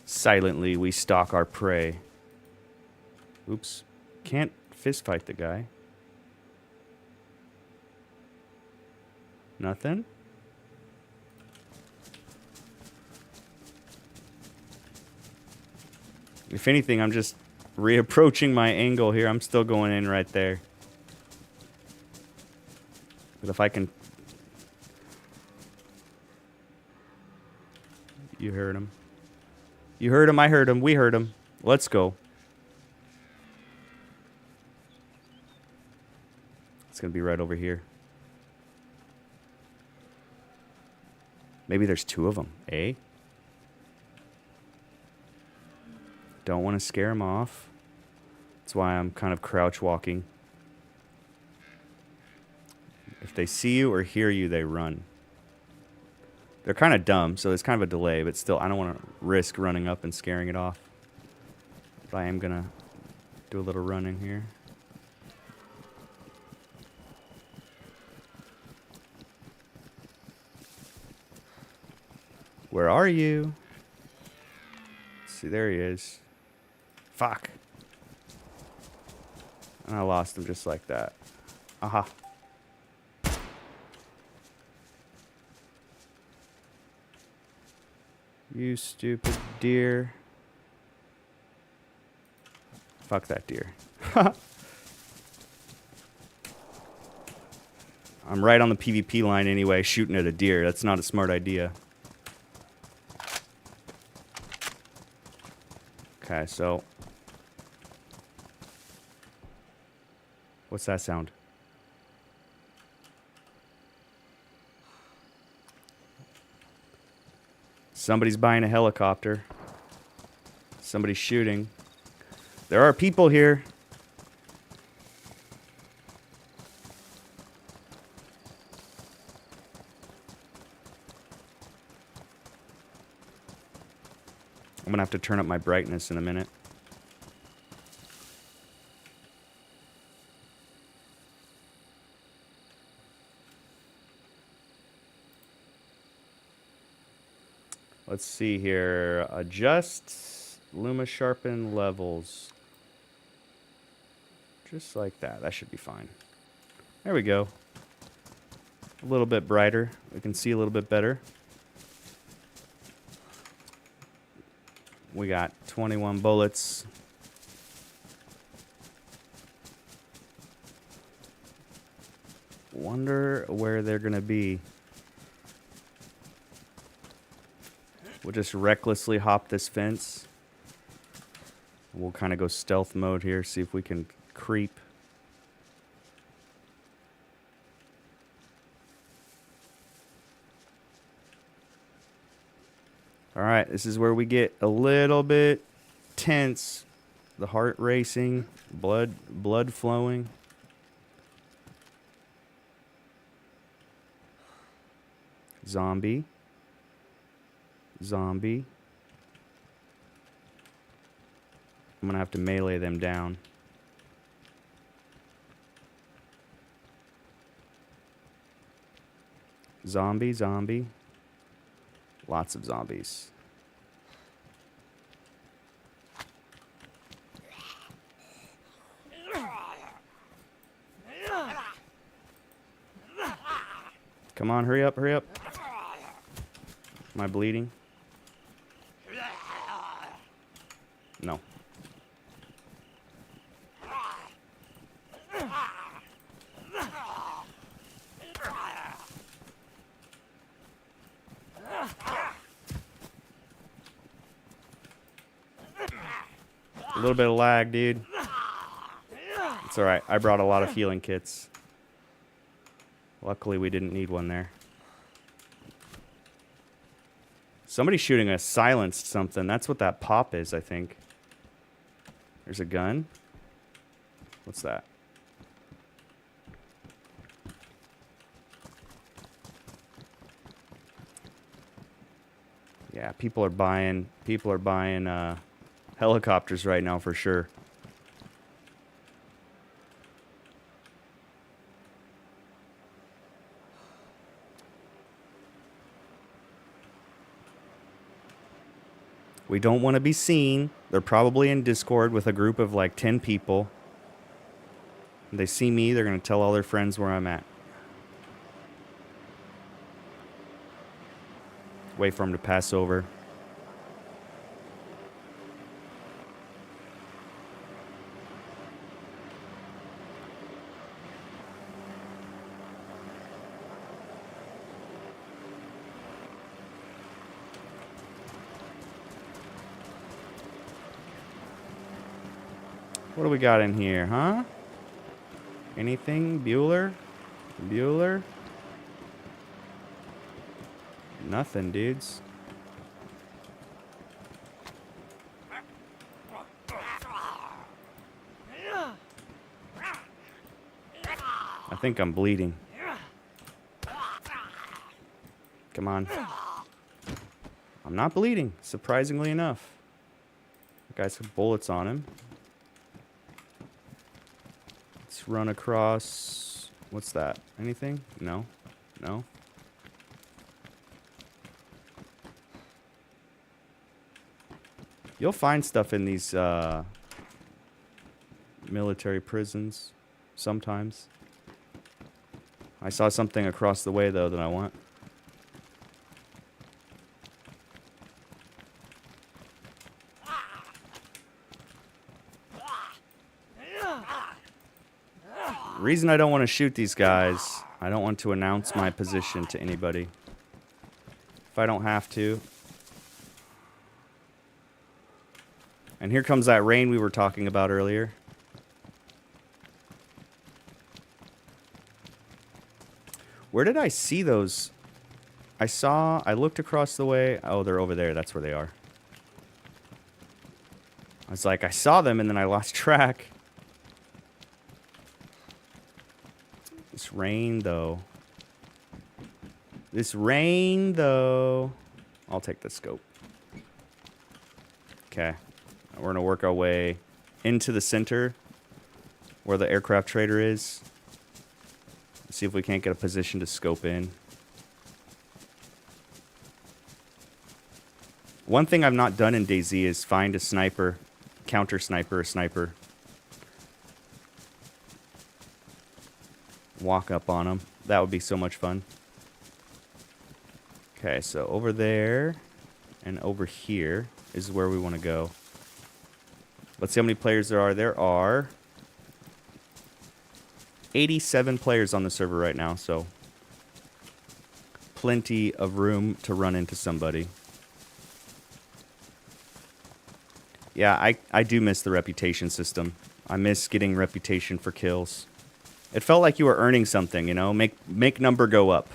Silently, we stalk our prey. Oops. Can't fist fight the guy. Nothing? If anything, I'm just reapproaching my angle here. I'm still going in right there. But if I can... You heard him. You heard him, I heard him, we heard him. Let's go. It's going to be right over here. Maybe there's two of them, eh? Don't want to scare him off. That's why I'm kind of crouch walking. If they see you or hear you, they run. They're kind of dumb, so there's kind of a delay, but still, I don't want to risk running up and scaring it off. But I am going to do a little running here. Where are you? See, there he is. Fuck. And I lost him just like that. Aha. You stupid deer. Fuck that deer. I'm right on the PvP line anyway, shooting at a deer. That's not a smart idea. Okay, so... What's that sound? Somebody's buying a helicopter. Somebody's shooting. There are people here. I'm gonna have to turn up my brightness in a minute. Let's see here. Adjust Luma sharpen levels. Just like that. That should be fine. There we go. A little bit brighter. We can see a little bit better. We got 21 bullets. Wonder where they're gonna be. We'll just recklessly hop this fence. We'll kind of go stealth mode here, see if we can creep. Alright, this is where we get a little bit tense. The heart racing, blood flowing. Zombie. Zombie. I'm gonna have to melee them down. Zombie, zombie. Lots of zombies. Come on, hurry up, hurry up. Am I bleeding? No. A little bit of lag, dude. It's alright. I brought a lot of healing kits. Luckily, we didn't need one there. Somebody's shooting a silenced something. That's what that pop is, I think. There's a gun. What's that? Yeah, people are buying helicopters right now for sure. We don't want to be seen. They're probably in Discord with a group of like 10 people. They see me, they're going to tell all their friends where I'm at. Wait for them to pass over. What do we got in here, huh? Anything? Bueller? Bueller? Nothing, dudes. I think I'm bleeding. Come on. I'm not bleeding, surprisingly enough. The guy's got bullets on him. Let's run across... What's that? Anything? No. No. You'll find stuff in these military prisons sometimes. I saw something across the way, though, that I want. Reason I don't want to shoot these guys, I don't want to announce my position to anybody. If I don't have to. And here comes that rain we were talking about earlier. Where did I see those? I looked across the way. Oh, they're over there. That's where they are. I was like, I saw them and then I lost track. This rain, though. This rain, though. I'll take the scope. Okay. We're going to work our way into the center where the aircraft trader is. See if we can't get a position to scope in. One thing I've not done in DayZ is find a sniper, counter sniper, a sniper. Walk up on them. That would be so much fun. Okay, so over there and over here is where we want to go. Let's see how many players there are. There are 87 players on the server right now, so plenty of room to run into somebody. Yeah, I do miss the reputation system. I miss getting reputation for kills. It felt like you were earning something, you know? Make number go up.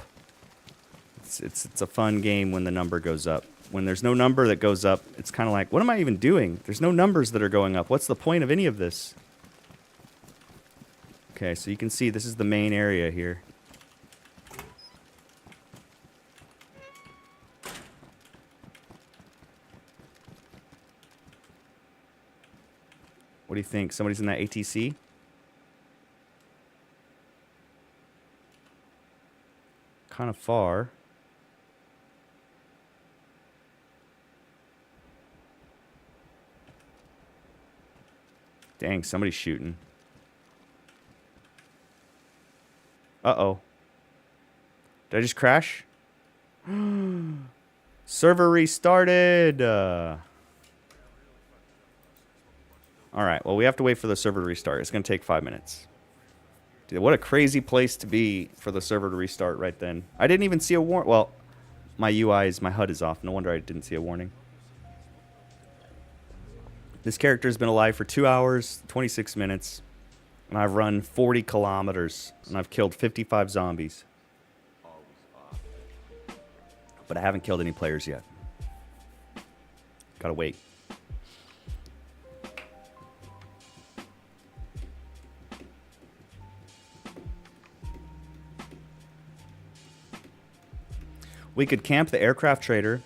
It's a fun game when the number goes up. When there's no number that goes up, it's kind of like, what am I even doing? There's no numbers that are going up. What's the point of any of this? Okay, so you can see this is the main area here. What do you think? Somebody's in that ATC? Kind of far. Dang, somebody's shooting. Uh-oh. Did I just crash? Server restarted. All right, well, we have to wait for the server to restart. It's going to take 5 minutes. Dude, what a crazy place to be for the server to restart right then. I didn't even see a warning. Well, my HUD is off. No wonder I didn't see a warning. This character's been alive for 2 hours, 26 minutes. And I've run 40 kilometers. And I've killed 55 zombies. But I haven't killed any players yet. Gotta wait. We could camp the aircraft trader,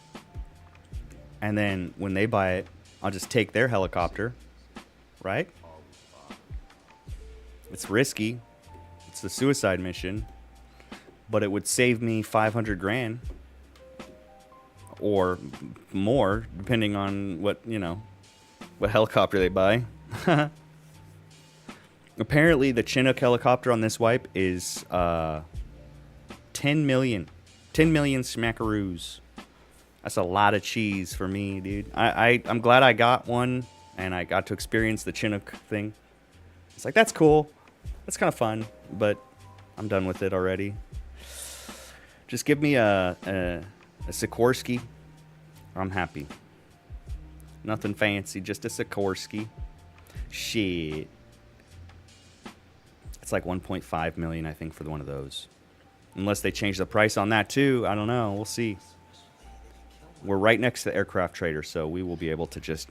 and then when they buy it, I'll just take their helicopter, right? It's risky. It's the suicide mission, but it would save me 500 grand or more, depending on what helicopter they buy. Apparently, the Chinook helicopter on this wipe is 10 million. 10 million smackaroos. That's a lot of cheese for me, dude. I'm glad I got one, and I got to experience the Chinook thing. It's like, that's cool. That's kind of fun, but I'm done with it already. Just give me a Sikorsky. I'm happy. Nothing fancy, just a Sikorsky. Shit. It's like 1.5 million, I think, for one of those. Unless they change the price on that too. I don't know. We'll see. We're right next to the aircraft trader, so we will be able to just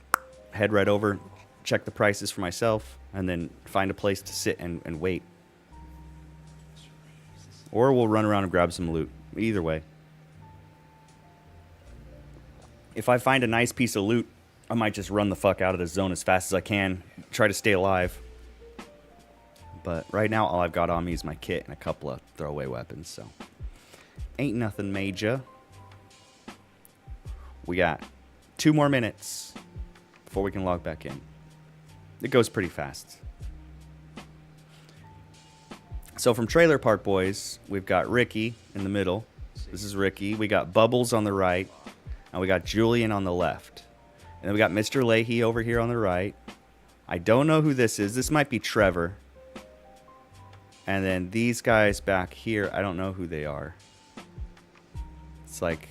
head right over, check the prices for myself, and then find a place to sit and wait. Or we'll run around and grab some loot. Either way. If I find a nice piece of loot, I might just run the fuck out of the zone as fast as I can. Try to stay alive. But right now, all I've got on me is my kit and a couple of throwaway weapons, so ain't nothing major. We got 2 more minutes before we can log back in. It goes pretty fast. So from Trailer Park Boys, we've got Ricky in the middle. This is Ricky. We got Bubbles on the right, and we got Julian on the left. And then we got Mr. Leahy over here on the right. I don't know who this is. This might be Trevor. And then these guys back here, I don't know who they are. It's like,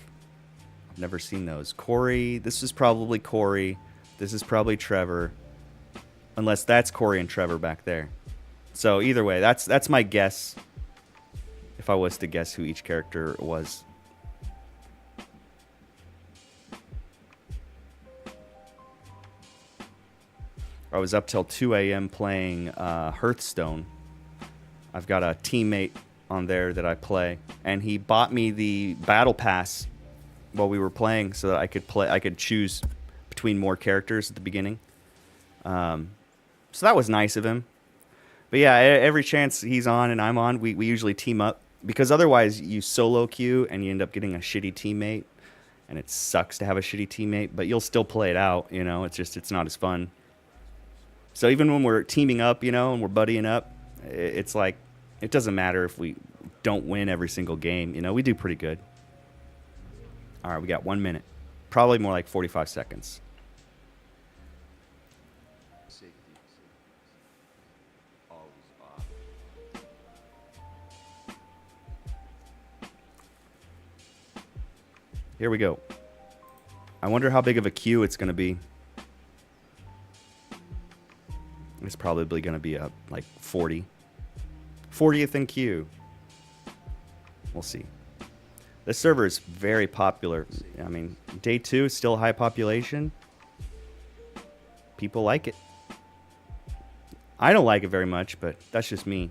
I've never seen those. Corey, this is probably Corey. This is probably Trevor. Unless that's Corey and Trevor back there. So either way, that's my guess. If I was to guess who each character was. I was up till 2 a.m. playing Hearthstone. I've got a teammate on there that I play, and he bought me the battle pass while we were playing so that I could choose between more characters at the beginning. So that was nice of him. But yeah, every chance he's on and I'm on, we usually team up, because otherwise you solo queue and you end up getting a shitty teammate, and it sucks to have a shitty teammate, but you'll still play it out, it's not as fun. So even when we're teaming up, and we're buddying up, it's like, it doesn't matter if we don't win every single game. We do pretty good. All right, we got 1 minute. Probably more like 45 seconds. Here we go. I wonder how big of a queue it's going to be. It's probably going to be like 40. 40th in queue. We'll see. This server is very popular. I mean, day 2 is still high population. People like it. I don't like it very much, but that's just me.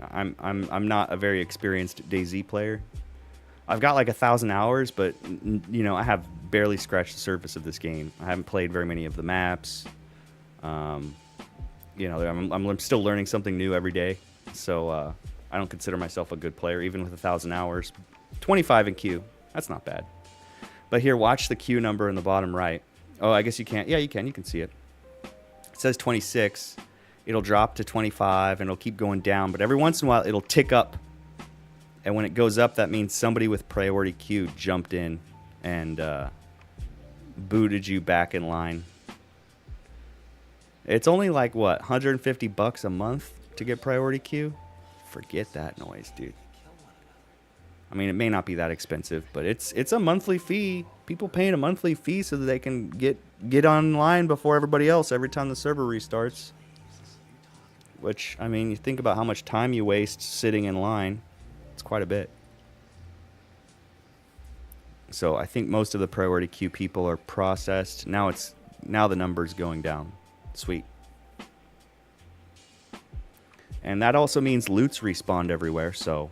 I'm not a very experienced DAYZ player. I've got like 1,000 hours, but I have barely scratched the surface of this game. I haven't played very many of the maps. I'm still learning something new every day, so I don't consider myself a good player, even with 1,000 hours. 25 in queue, that's not bad. But here, watch the queue number in the bottom right. Oh, I guess you can't. Yeah, you can see it. It says 26. It'll drop to 25, and it'll keep going down, but every once in a while, it'll tick up. And when it goes up, that means somebody with priority queue jumped in and booted you back in line. It's only like, what, 150 bucks a month to get priority queue? Forget that noise, dude. I mean, it may not be that expensive, but it's a monthly fee. People paying a monthly fee so that they can get online before everybody else every time the server restarts. Which, I mean, you think about how much time you waste sitting in line. It's quite a bit. So I think most of the priority queue people are processed. Now the number's going down. Sweet. And that also means loots respawned everywhere, so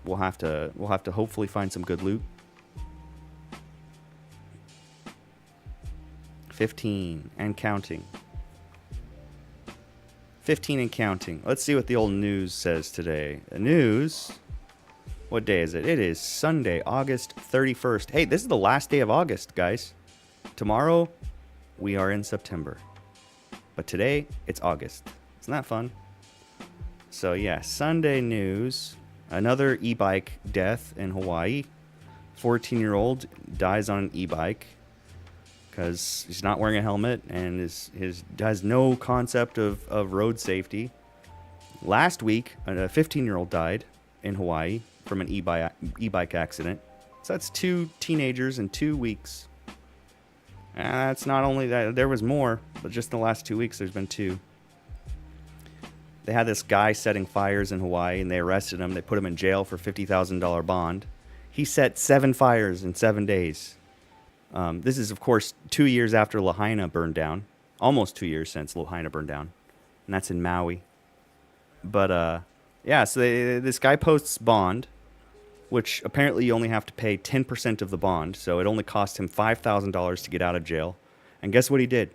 we'll have to hopefully find some good loot. 15 and counting. 15 and counting. Let's see what the old news says today. The news. What day is it? It is Sunday, August 31st. Hey, this is the last day of August, guys. Tomorrow, we are in September. But today, it's August. Isn't that fun? So, yeah, Sunday news. Another e-bike death in Hawaii. 14-year-old dies on an e-bike because he's not wearing a helmet and has no concept of road safety. Last week, a 15-year-old died in Hawaii from an e-bike accident. So that's 2 teenagers in 2 weeks. And that's not only that, there was more, but just in the last 2 weeks, there's been 2. They had this guy setting fires in Hawaii, and they arrested him. They put him in jail for $50,000 bond. He set 7 fires in 7 days. This is, of course, 2 years after Lahaina burned down. Almost 2 years since Lahaina burned down. And that's in Maui. But, yeah, so this guy posts bond, which apparently you only have to pay 10% of the bond. So it only cost him $5,000 to get out of jail. And guess what he did?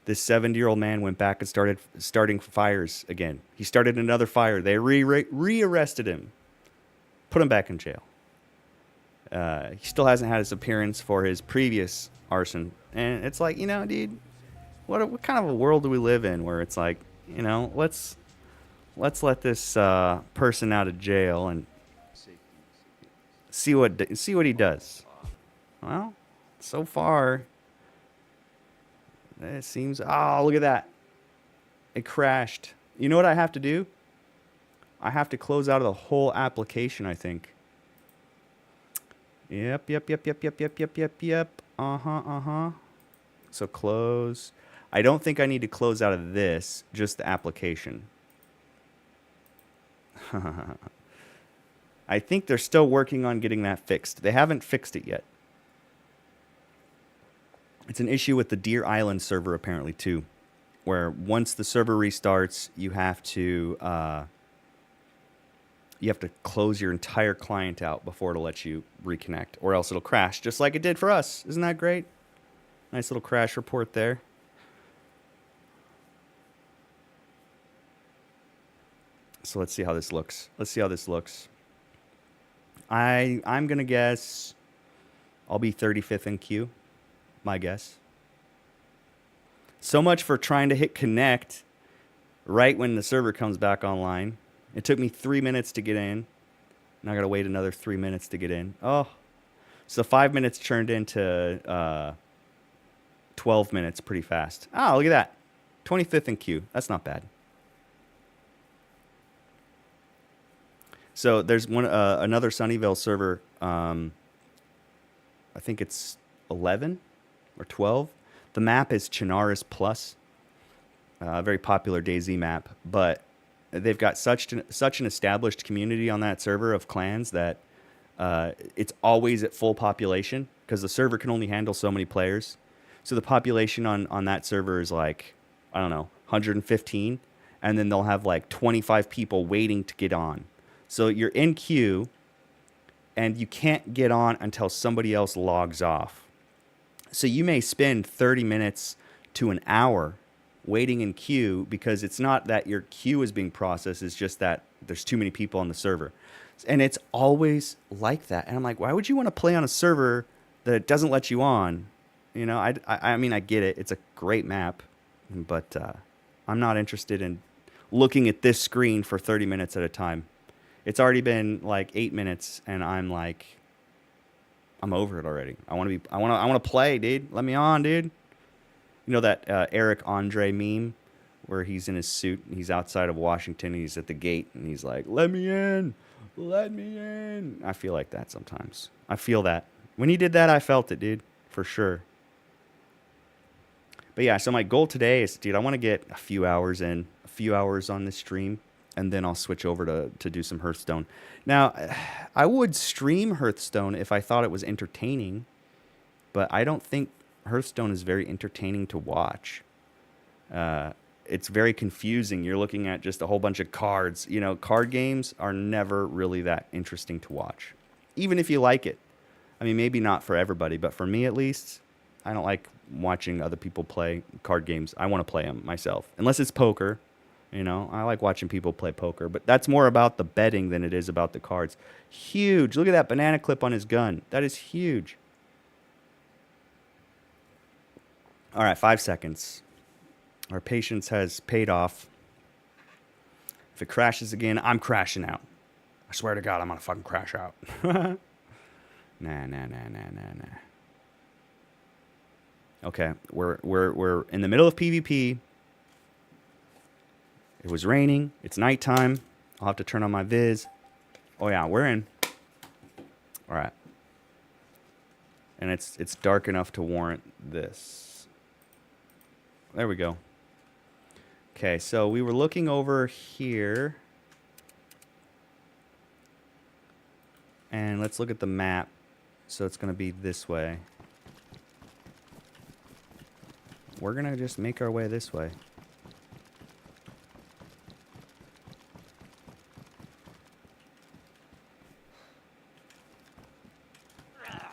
This 70-year-old man went back and starting fires again. He started another fire. They re-arrested him. Put him back in jail. He still hasn't had his appearance for his previous arson. And it's like, dude, what kind of a world do we live in where it's like, let's let this person out of jail and see what he does. Well, so far, it seems... Oh, look at that. It crashed. You know what I have to do? I have to close out of the whole application, I think. Yep. Uh-huh. So close. I don't think I need to close out of this, just the application. I think they're still working on getting that fixed. They haven't fixed it yet. It's an issue with the Deer Island server, apparently, too, where once the server restarts, you have to close your entire client out before it'll let you reconnect, or else it'll crash, just like it did for us. Isn't that great? Nice little crash report there. So let's see how this looks. I'm going to guess I'll be 35th in queue. My guess. So much for trying to hit connect right when the server comes back online. It took me 3 minutes to get in. Now I got to wait another 3 minutes to get in. Oh, so 5 minutes turned into 12 minutes pretty fast. Oh, look at that. 25th in queue. That's not bad. So there's another Sunnyvale server. I think it's 11 or 12. The map is Chinaris Plus, a very popular DayZ map. But they've got such an established community on that server of clans that it's always at full population because the server can only handle so many players. So the population on that server is like, I don't know, 115. And then they'll have like 25 people waiting to get on. So you're in queue, and you can't get on until somebody else logs off. So you may spend 30 minutes to an hour waiting in queue because it's not that your queue is being processed, it's just that there's too many people on the server. And it's always like that. And I'm like, why would you want to play on a server that doesn't let you on? I mean, I get it. It's a great map, but I'm not interested in looking at this screen for 30 minutes at a time. It's already been like 8 minutes, and I'm over it already. I want to play, dude. Let me on, dude. You know that Eric Andre meme where he's in his suit and he's outside of Washington and he's at the gate and he's like, "Let me in. Let me in." I feel like that sometimes. I feel that. When he did that, I felt it, dude, for sure. But yeah, so my goal today is, dude, I want to get a few hours on this stream. and then I'll switch over to do some Hearthstone. Now, I would stream Hearthstone if I thought it was entertaining, but I don't think Hearthstone is very entertaining to watch. It's very confusing. You're looking at just a whole bunch of cards. You know, card games are never really that interesting to watch, even if you like it. I mean, maybe not for everybody, but for me at least, I don't like watching other people play card games. I want to play them myself, unless it's poker. You know, I like watching people play poker, but that's more about the betting than it is about the cards. Huge. Look at that banana clip on his gun. That is huge. All right, 5 seconds. Our patience has paid off. If it crashes again, I'm crashing out. I swear to God, I'm going to fucking crash out. Nah. Okay, we're in the middle of PvP. It was raining. It's nighttime. I'll have to turn on my viz. Oh yeah, we're in. All right. And it's dark enough to warrant this. There we go. Okay, so we were looking over here. And let's look at the map. So it's going to be this way. We're going to just make our way this way.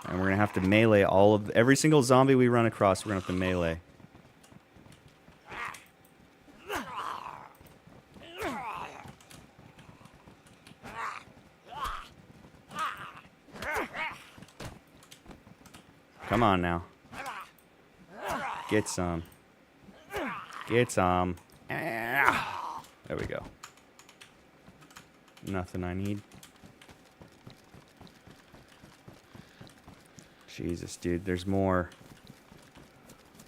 And we're going to have to melee every single zombie we run across, we're going to have to melee. Come on now. Get some. Get some. There we go. Nothing I need. Jesus, dude, there's more.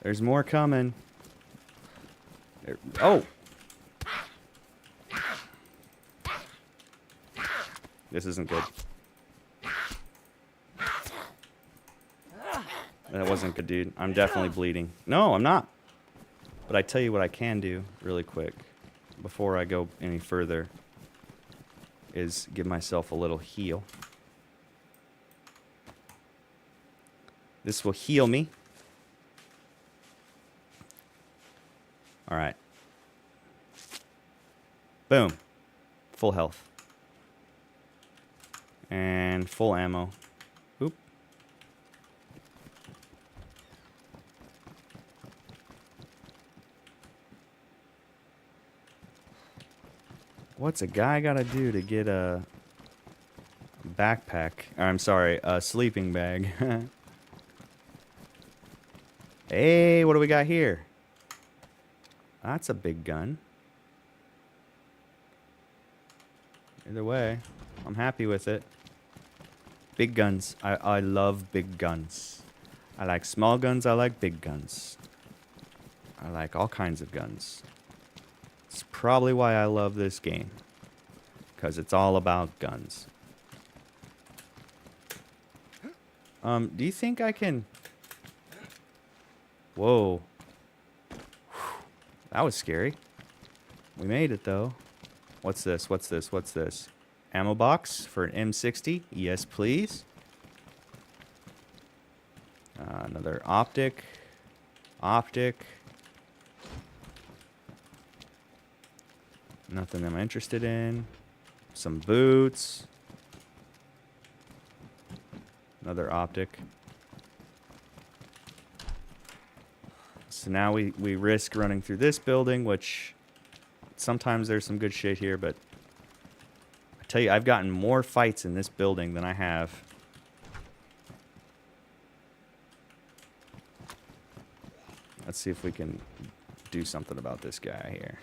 There's more coming. Oh! This isn't good. That wasn't good, dude. I'm definitely bleeding. No, I'm not. But I tell you what I can do really quick before I go any further is give myself a little heal. This will heal me. All right. Boom. Full health. And full ammo. Oop. What's a guy gotta do to get a backpack? I'm sorry, a sleeping bag. Hey, what do we got here? That's a big gun. Either way, I'm happy with it. Big guns. I love big guns. I like small guns. I like big guns. I like all kinds of guns. It's probably why I love this game. Because it's all about guns. Do you think I can... Whoa. That was scary. We made it, though. What's this? What's this? What's this? Ammo box for an M60? Yes, please. Another optic. Optic. Nothing I'm interested in. Some boots. Another optic. So now we risk running through this building, which sometimes there's some good shit here, but I tell you, I've gotten more fights in this building than I have. Let's see if we can do something about this guy here.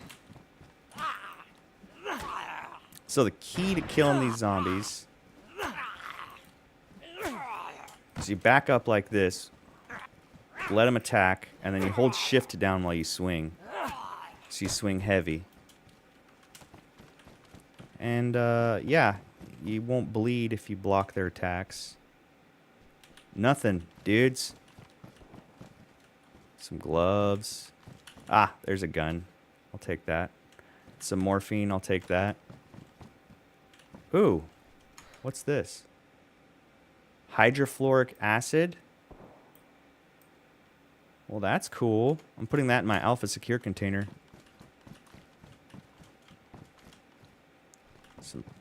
So the key to killing these zombies is you back up like this, let them attack, and then you hold shift down while you swing. So you swing heavy. And, yeah, you won't bleed if you block their attacks. Nothing, dudes. Some gloves. Ah, there's a gun. I'll take that. Some morphine, I'll take that. Ooh, what's this? Hydrofluoric acid? Well, that's cool. I'm putting that in my Alpha Secure container.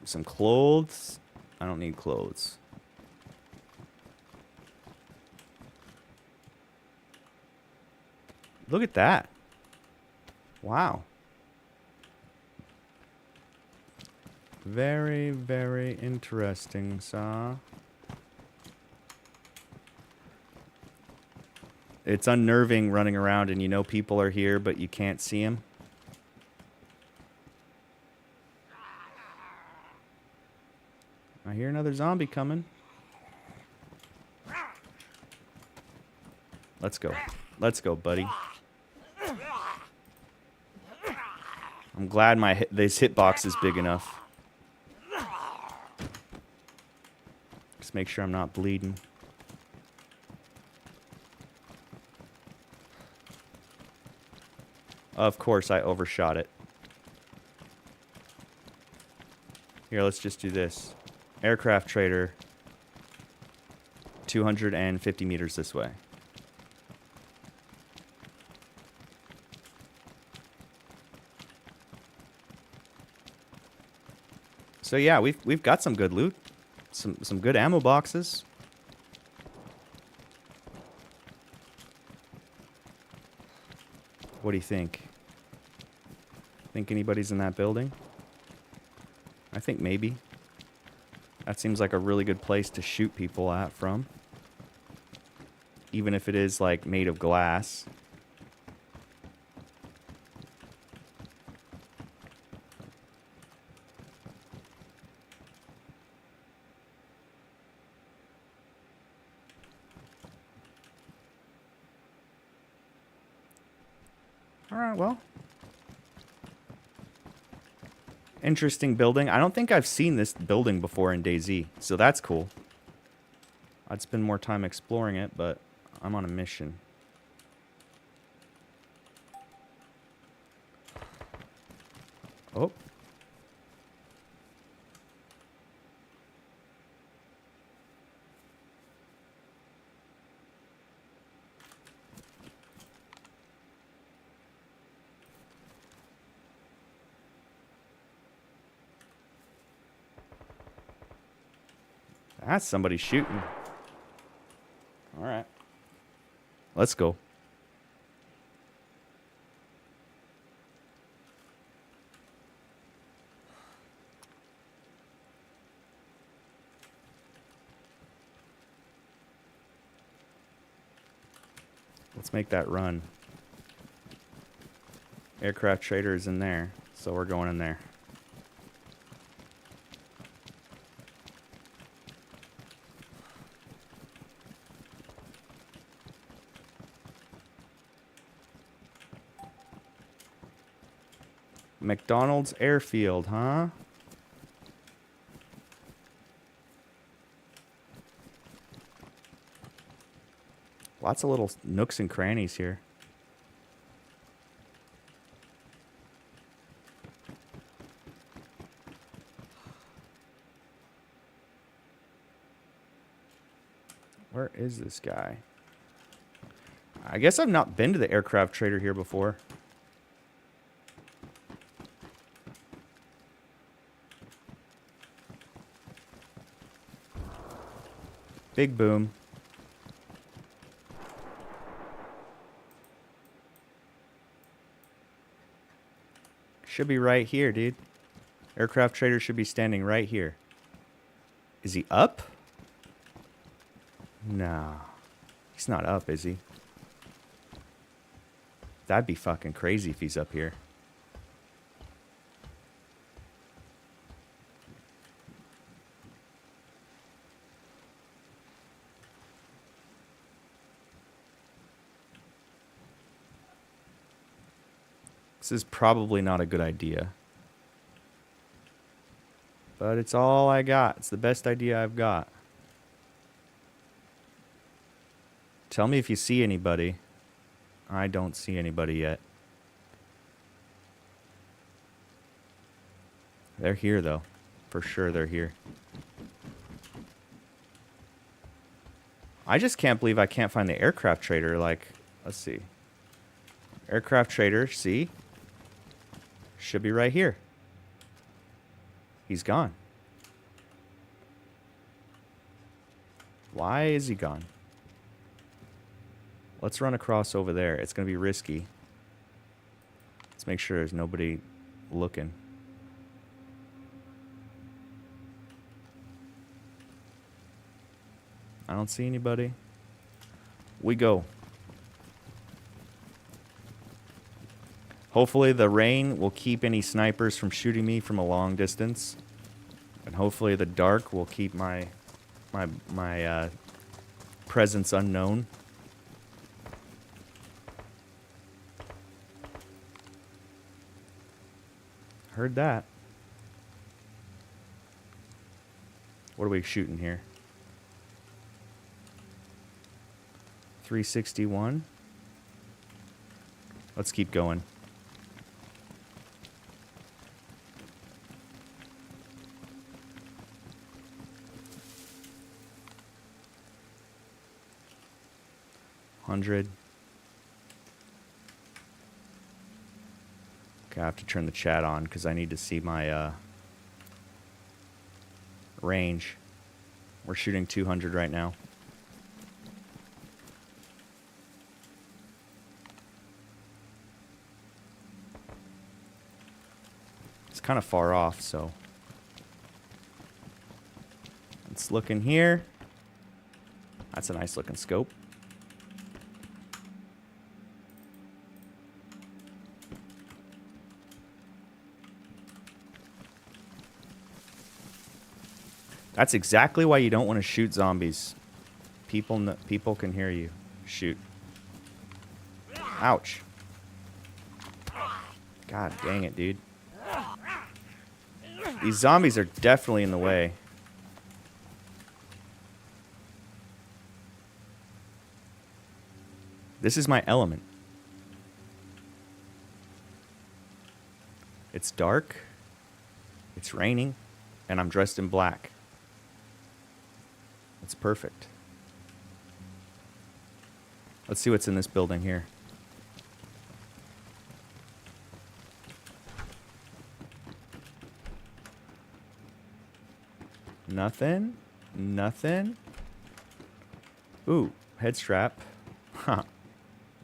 Some clothes. I don't need clothes. Look at that. Wow. Very, very interesting, sir. It's unnerving running around and you know people are here, but you can't see them. I hear another zombie coming. Let's go. Let's go, buddy. I'm glad this hitbox is big enough. Just make sure I'm not bleeding. Of course, I overshot it. Here, let's just do this. Aircraft trader. 250 meters this way. So yeah, we've got some good loot. Some good ammo boxes. What do you think? Think anybody's in that building? I think maybe. That seems like a really good place to shoot people at from. Even if it is, like, made of glass. Alright, well. Interesting building. I don't think I've seen this building before in DayZ, so that's cool. I'd spend more time exploring it, but I'm on a mission. Oh. That's somebody shooting. All right. Let's go. Let's make that run. Aircraft trader is in there, so we're going in there. McDonald's airfield, huh? Lots of little nooks and crannies here. Where is this guy? I guess I've not been to the aircraft trader here before. Big boom. Should be right here, dude. Aircraft trader should be standing right here. Is he up? No. He's not up, is he? That'd be fucking crazy if he's up here. This is probably not a good idea. But it's all I got. It's the best idea I've got. Tell me if you see anybody. I don't see anybody yet. They're here, though. For sure they're here. I just can't believe I can't find the aircraft trader. Like, let's see. Aircraft trader, see? Should be right here. He's gone. Why is he gone? Let's run across over there. It's going to be risky. Let's make sure there's nobody looking. I don't see anybody. We go. Hopefully the rain will keep any snipers from shooting me from a long distance. And hopefully the dark will keep my presence unknown. Heard that. What are we shooting here? 361. Let's keep going. Okay, I have to turn the chat on because I need to see my range. We're shooting 200 right now. It's kind of far off, so let's look in here. That's a nice looking scope. That's exactly why you don't want to shoot zombies. People can hear you. Shoot. Ouch. God dang it, dude. These zombies are definitely in the way. This is my element. It's dark. It's raining. And I'm dressed in black. It's perfect. Let's see what's in this building here. Nothing. Nothing. Ooh, head strap. Huh.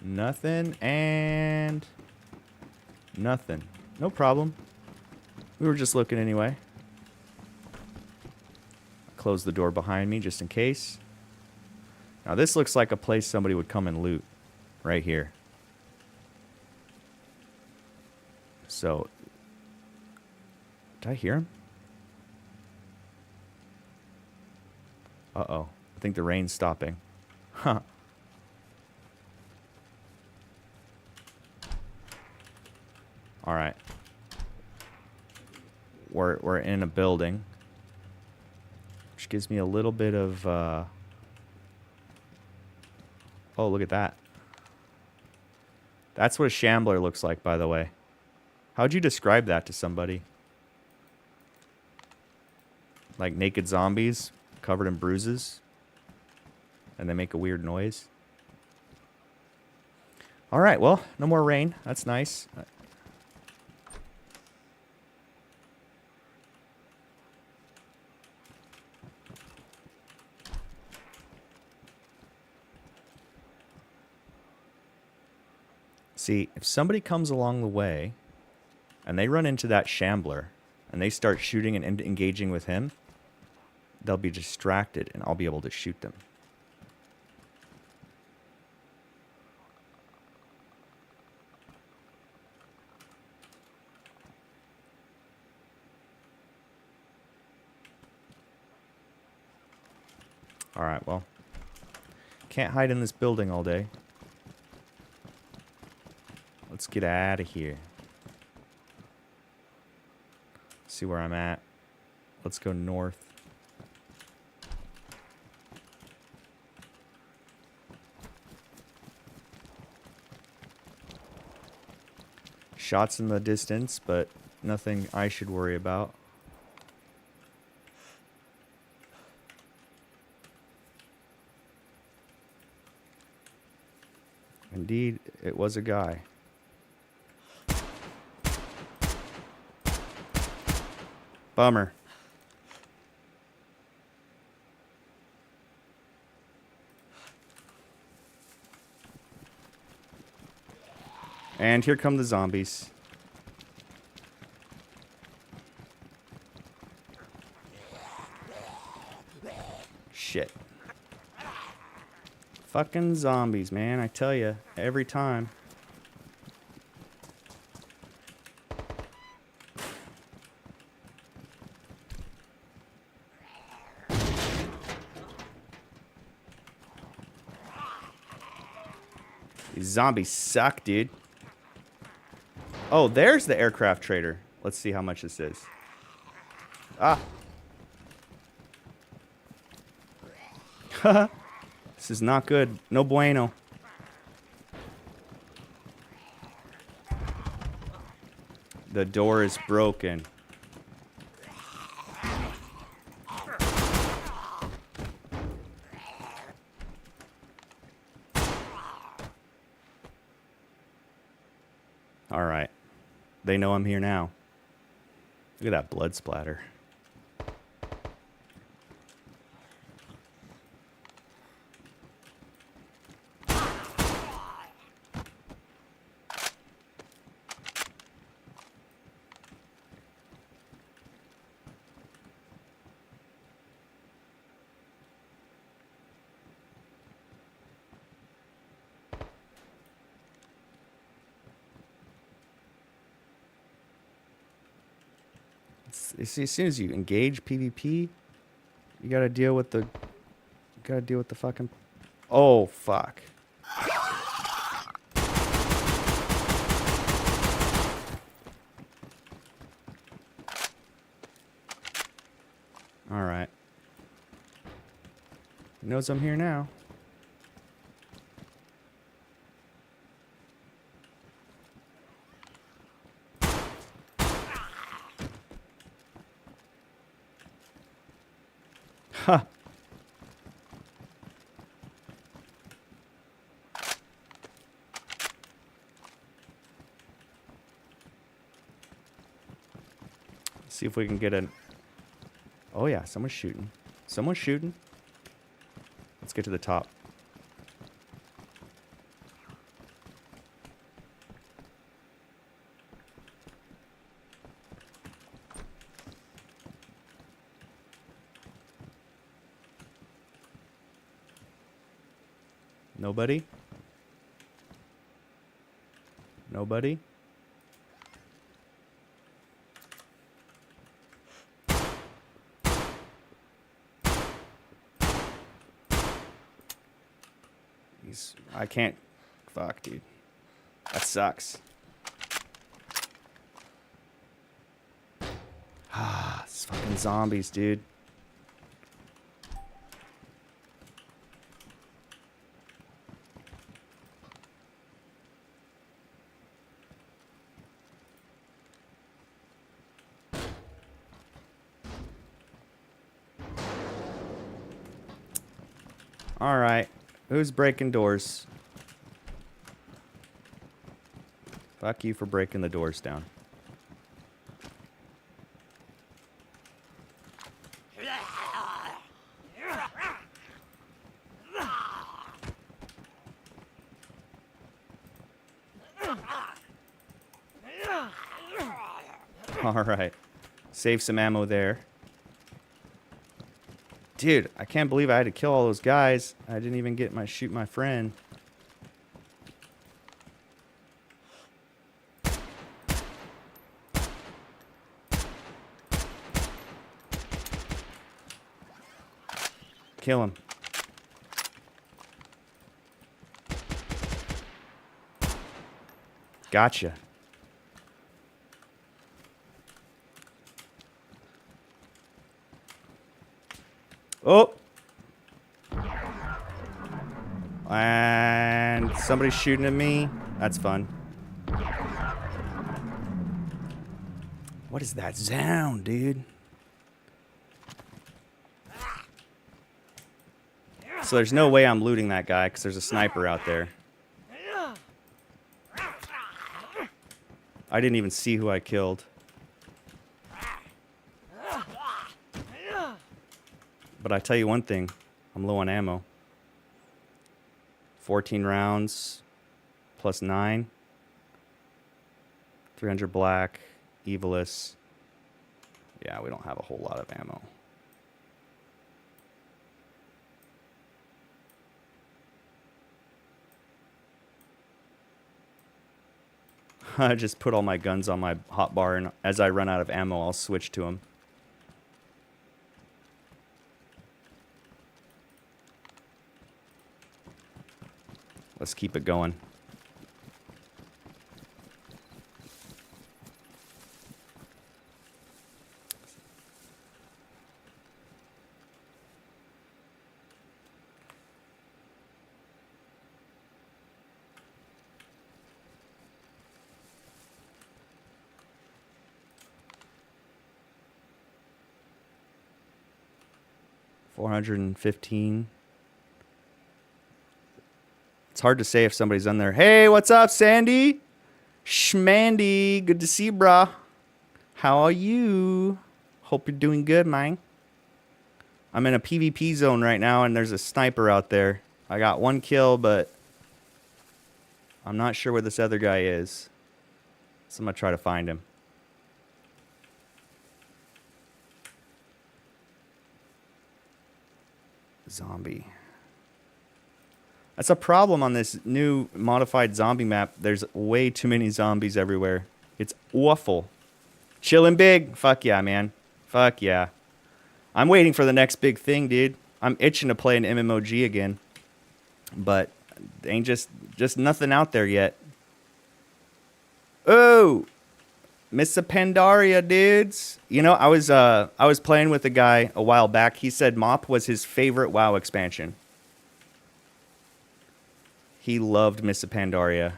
Nothing and nothing. No problem. We were just looking anyway. Close the door behind me just in case. Now this looks like a place somebody would come and loot. Right here. So, did I hear him? Uh-oh. I think the rain's stopping. Huh. Alright. We're in a building. Which gives me a little bit of, oh, look at that. That's what a shambler looks like, by the way. How'd you describe that to somebody? Like naked zombies covered in bruises? And they make a weird noise? Alright, well, no more rain. That's nice. See, if somebody comes along the way and they run into that shambler and they start shooting and engaging with him, they'll be distracted and I'll be able to shoot them. Alright, well, can't hide in this building all day. Let's get out of here. See where I'm at. Let's go north. Shots in the distance, but nothing I should worry about. Indeed, it was a guy. Bummer. And here come the zombies. Shit. Fucking zombies, man. I tell you, every time. These zombies suck, dude. Oh, there's the aircraft trader. Let's see how much this is. Ah. This is not good. No bueno. The door is broken. All right. They know I'm here now. Look at that blood splatter. As soon as you engage PvP, you gotta deal with the fucking. Oh fuck. All right. He knows I'm here now. Huh. See if we can get an. Oh yeah, someone's shooting. Someone's shooting. Let's get to the top. Nobody? Nobody? I can't. Fuck, dude. That sucks. Ah, it's fucking zombies, dude. All right. Who's breaking doors? Fuck you for breaking the doors down. All right. Save some ammo there. Dude, I can't believe I had to kill all those guys. I didn't even get my shoot my friend. Kill him. Gotcha. Oh! And somebody's shooting at me. That's fun. What is that sound, dude? So there's no way I'm looting that guy because there's a sniper out there. I didn't even see who I killed. But I tell you one thing, I'm low on ammo. 14 rounds plus 9. 300 black, Evilus. Yeah, we don't have a whole lot of ammo. I just put all my guns on my hotbar, and as I run out of ammo, I'll switch to them. Let's keep it going. $415. It's hard to say if somebody's on there. Hey, what's up, Sandy? Schmandy, good to see you, brah. How are you? Hope you're doing good, man. I'm in a PvP zone right now, and there's a sniper out there. I got 1 kill, but I'm not sure where this other guy is. So I'm going to try to find him. Zombie. That's a problem on this new modified zombie map. There's way too many zombies everywhere. It's awful. Chillin' big. Fuck yeah, man. Fuck yeah. I'm waiting for the next big thing, dude. I'm itching to play an MMOG again. But ain't just nothing out there yet. Oh! Miss Pandaria, dudes. You know, I was playing with a guy a while back. He said MOP was his favorite WoW expansion. He loved Miss Pandaria.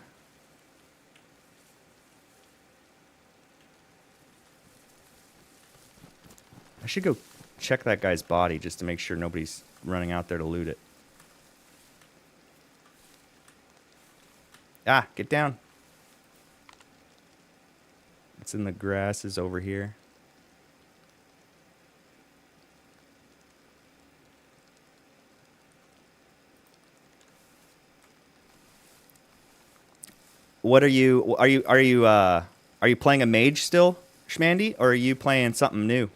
I should go check that guy's body just to make sure nobody's running out there to loot it. Ah, get down. It's in the grasses over here. What are you playing a mage still, Schmandy, or are you playing something new?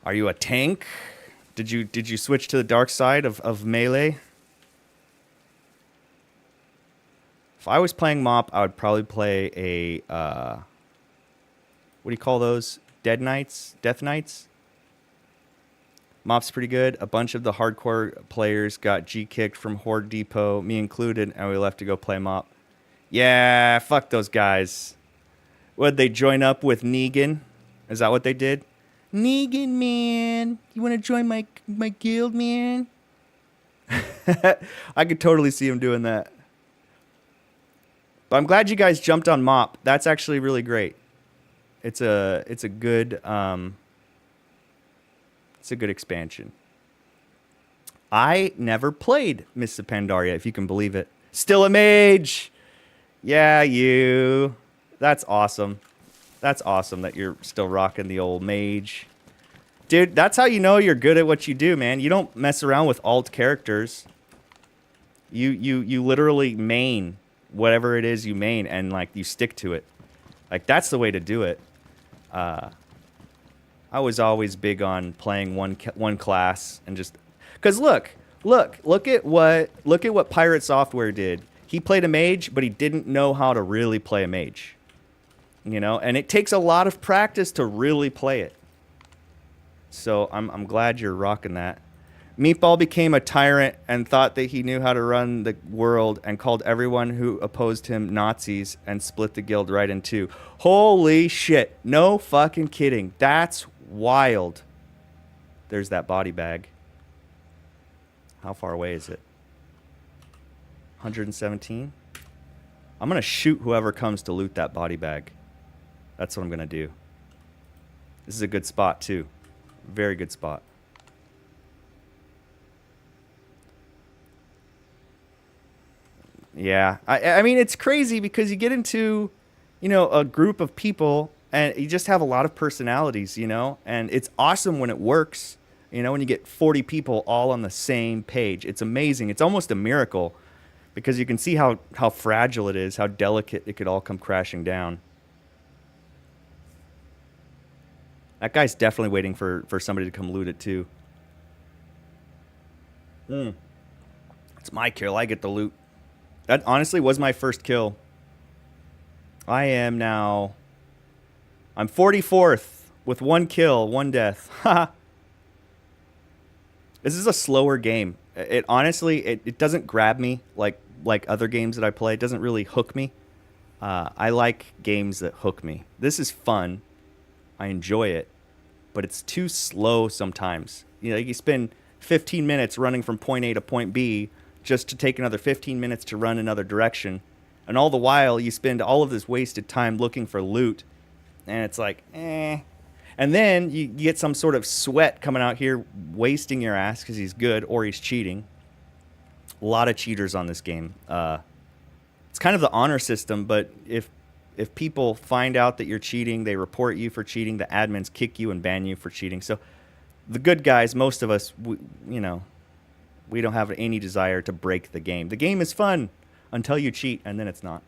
Are you a tank? Did you switch to the dark side of melee? If I was playing MOP, I would probably play a what do you call those? Death Knights? MOP's pretty good. A bunch of the hardcore players got G-kicked from Horde Depot, me included, and we left to go play MOP. Yeah, fuck those guys. Would they join up with Negan? Is that what they did? Negan, man. You want to join my guild, man? I could totally see him doing that. But I'm glad you guys jumped on MOP. That's actually really great. It's a good expansion. I never played Miss Pandaria, if you can believe it. Still a mage. Yeah, you. That's awesome. That's awesome that you're still rocking the old mage. Dude, that's how you know you're good at what you do, man. You don't mess around with alt characters. You literally main whatever it is you main, and like you stick to it. Like that's the way to do it. I was always big on playing one class and just because look at what Pirate Software did. He played a mage, but he didn't know how to really play a mage. You know, and it takes a lot of practice to really play it. So I'm glad you're rocking that. Meatball became a tyrant and thought that he knew how to run the world and called everyone who opposed him Nazis and split the guild right in two. Holy shit. No fucking kidding. That's wild. There's that body bag. How far away is it? 117? I'm going to shoot whoever comes to loot that body bag. That's what I'm going to do. This is a good spot, too. Very good spot. Yeah. I mean, it's crazy because you get into, a group of people and you just have a lot of personalities, and it's awesome when it works, when you get 40 people all on the same page. It's amazing. It's almost a miracle because you can see how fragile it is, how delicate it could all come crashing down. That guy's definitely waiting for somebody to come loot it too. It's my kill. I get the loot. That honestly was my first kill. I am now. I'm 44th with 1 kill, 1 death. Haha. This is a slower game. It honestly, it doesn't grab me like other games that I play. It doesn't really hook me. I like games that hook me. This is fun. I enjoy it, but it's too slow sometimes. You spend 15 minutes running from point A to point B just to take another 15 minutes to run another direction. And all the while, you spend all of this wasted time looking for loot. And it's like, eh. And then you get some sort of sweat coming out here wasting your ass because he's good or he's cheating. A lot of cheaters on this game. It's kind of the honor system, but if people find out that you're cheating, they report you for cheating. The admins kick you and ban you for cheating. So the good guys, most of us, we don't have any desire to break the game. The game is fun until you cheat, and then it's not.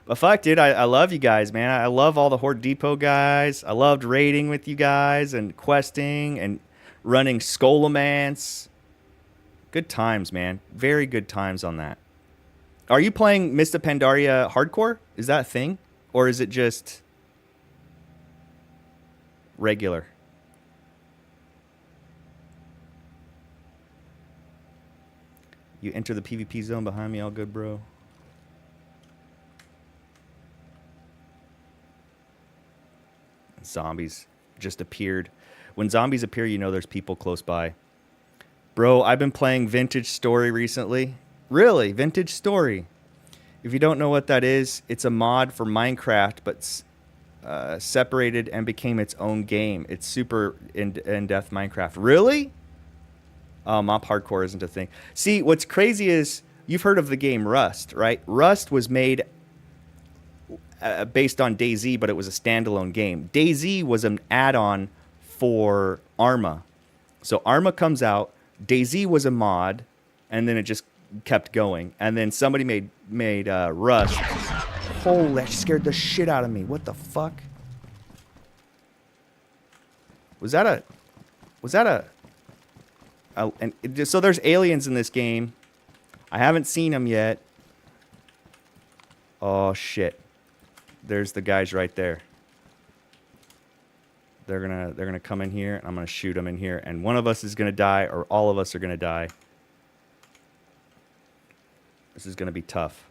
But fuck, dude, I love you guys, man. I love all the Horde Depot guys. I loved raiding with you guys and questing and running Skolomance. Good times, man. Very good times on that. Are you playing Mista Pandaria hardcore? Is that a thing? Or is it just regular? You enter the PvP zone behind me, all good, bro. Zombies just appeared. When zombies appear, you know there's people close by. Bro, I've been playing Vintage Story recently. Really? Vintage Story. If you don't know what that is, it's a mod for Minecraft, but separated and became its own game. It's super in-depth Minecraft. Really? Mop hardcore isn't a thing. See, what's crazy is you've heard of the game Rust, right? Rust was made based on DayZ, but it was a standalone game. DayZ was an add-on for Arma. So Arma comes out, DayZ was a mod, and then it just kept going. And then somebody made Rust. Holy, that scared the shit out of me. What the fuck? Was that a so there's aliens in this game. I haven't seen them yet. Oh shit. There's the guys right there. They're gonna come in here and I'm gonna shoot them in here, and one of us is gonna die or all of us are gonna die. This is gonna be tough.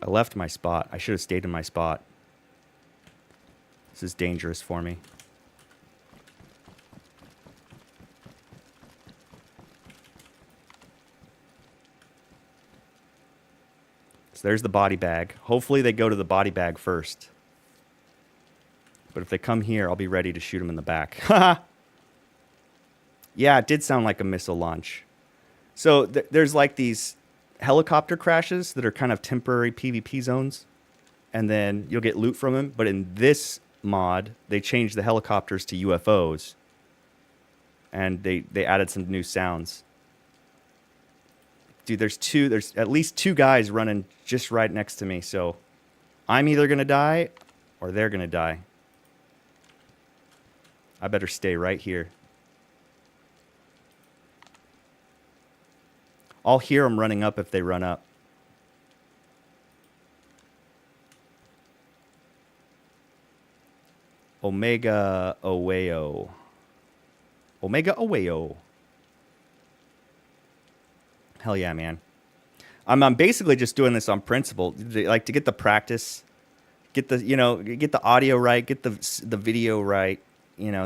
I left my spot. I should have stayed in my spot. This is dangerous for me. So there's the body bag. Hopefully they go to the body bag first. But if they come here, I'll be ready to shoot them in the back. Yeah, it did sound like a missile launch. So there's like these helicopter crashes that are kind of temporary PvP zones, and then you'll get loot from them. But in this mod, they changed the helicopters to UFOs, and they added some new sounds. Dude, there's at least 2 guys running just right next to me, so I'm either gonna die or they're gonna die. I better stay right here. I'll hear them running up if they run up. Omega Oweo. Omega Oweo. Hell yeah, man. I'm basically just doing this on principle, like to get the practice, get the audio right, get the video right,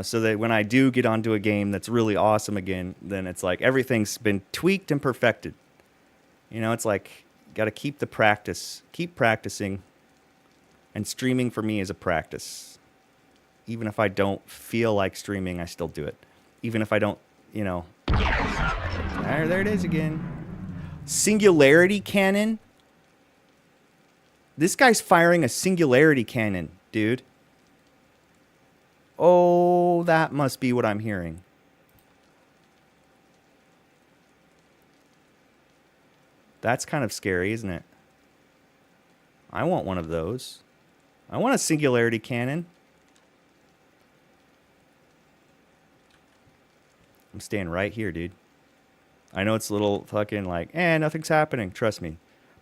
so that when I do get onto a game that's really awesome again, then it's like everything's been tweaked and perfected. It's like Gotta keep the practice. Keep practicing. And streaming for me is a practice. Even if I don't feel like streaming, I still do it. Even if I don't, you know. There it is again. Singularity cannon? This guy's firing a singularity cannon, dude. Oh, that must be what I'm hearing. That's kind of scary, isn't it? I want one of those. I want a singularity cannon. I'm staying right here, dude. I know it's a little fucking like, nothing's happening. Trust me.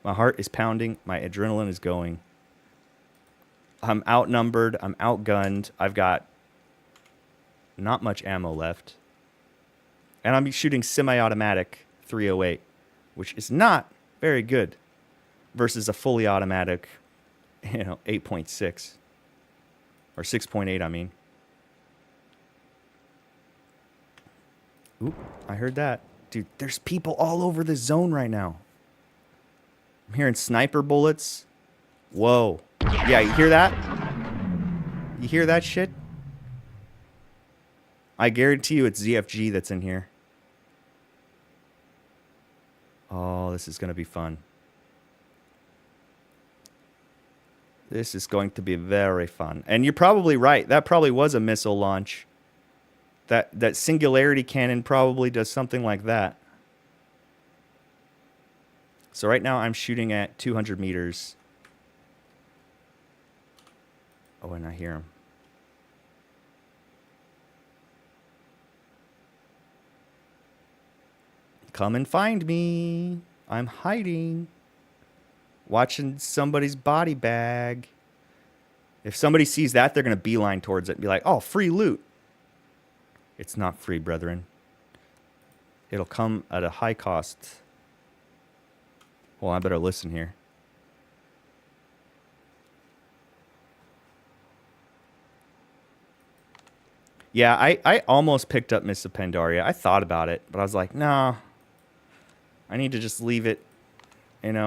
My heart is pounding. My adrenaline is going. I'm outnumbered. I'm outgunned. I've got not much ammo left. And I'm shooting semi-automatic 308, which is not very good versus a fully automatic, 8.6. Or 6.8, I mean. Oop, I heard that. Dude, there's people all over the zone right now. I'm hearing sniper bullets. Whoa. Yeah, you hear that? You hear that shit? I guarantee you it's ZFG that's in here. Oh, this is going to be fun. This is going to be very fun. And you're probably right. That probably was a missile launch. That singularity cannon probably does something like that. So right now I'm shooting at 200 meters. Oh, and I hear him. Come and find me. I'm hiding. Watching somebody's body bag. If somebody sees that, they're going to beeline towards it and be like, oh, free loot. It's not free, brethren. It'll come at a high cost. Well, I better listen here. Yeah, I almost picked up Miss Pandaria. I thought about it, but I was like, nah. I need to just leave it. There's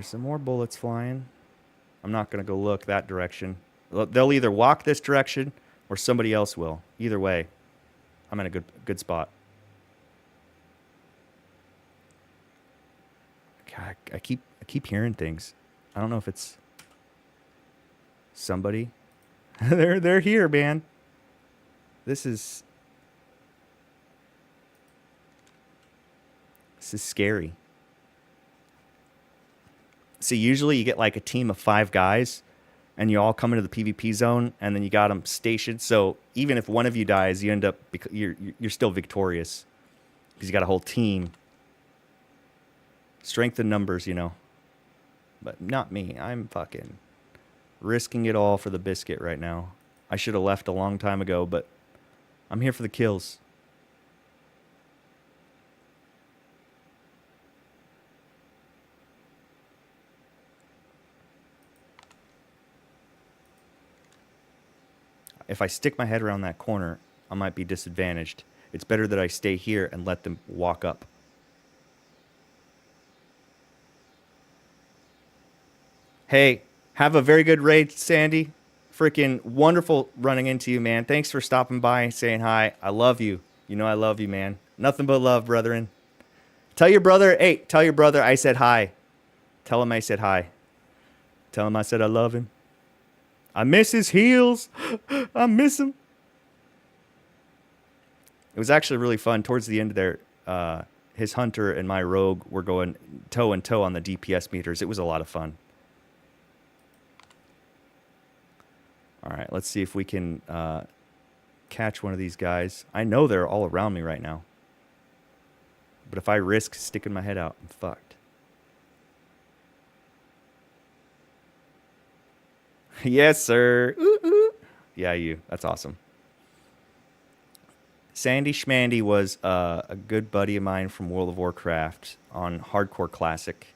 some more bullets flying. I'm not going to go look that direction. They'll either walk this direction or somebody else will. Either way, I'm in a good spot. God, I keep hearing things. I don't know if it's somebody. They're here, man. This is scary. See, usually you get like a team of 5 guys and you all come into the PvP zone and then you got them stationed. So even if one of you dies, you end up, you're still victorious because you got a whole team. Strength in numbers, But not me. I'm fucking risking it all for the biscuit right now. I should have left a long time ago, but I'm here for the kills. If I stick my head around that corner, I might be disadvantaged. It's better that I stay here and let them walk up. Hey, have a very good raid, Sandy. Freaking wonderful running into you, man. Thanks for stopping by and saying hi. I love you. You know I love you, man. Nothing but love, brethren. Tell your brother I said hi. Tell him I said hi. Tell him I said I love him. I miss his heels. I miss him. It was actually really fun. Towards the end of there, his hunter and my rogue were going toe and toe on the DPS meters. It was a lot of fun. All right, let's see if we can catch one of these guys. I know they're all around me right now. But if I risk sticking my head out, I'm fucked. Yes, sir. Ooh, ooh. Yeah, you. That's awesome. Sandy Schmandy was a good buddy of mine from World of Warcraft on Hardcore Classic.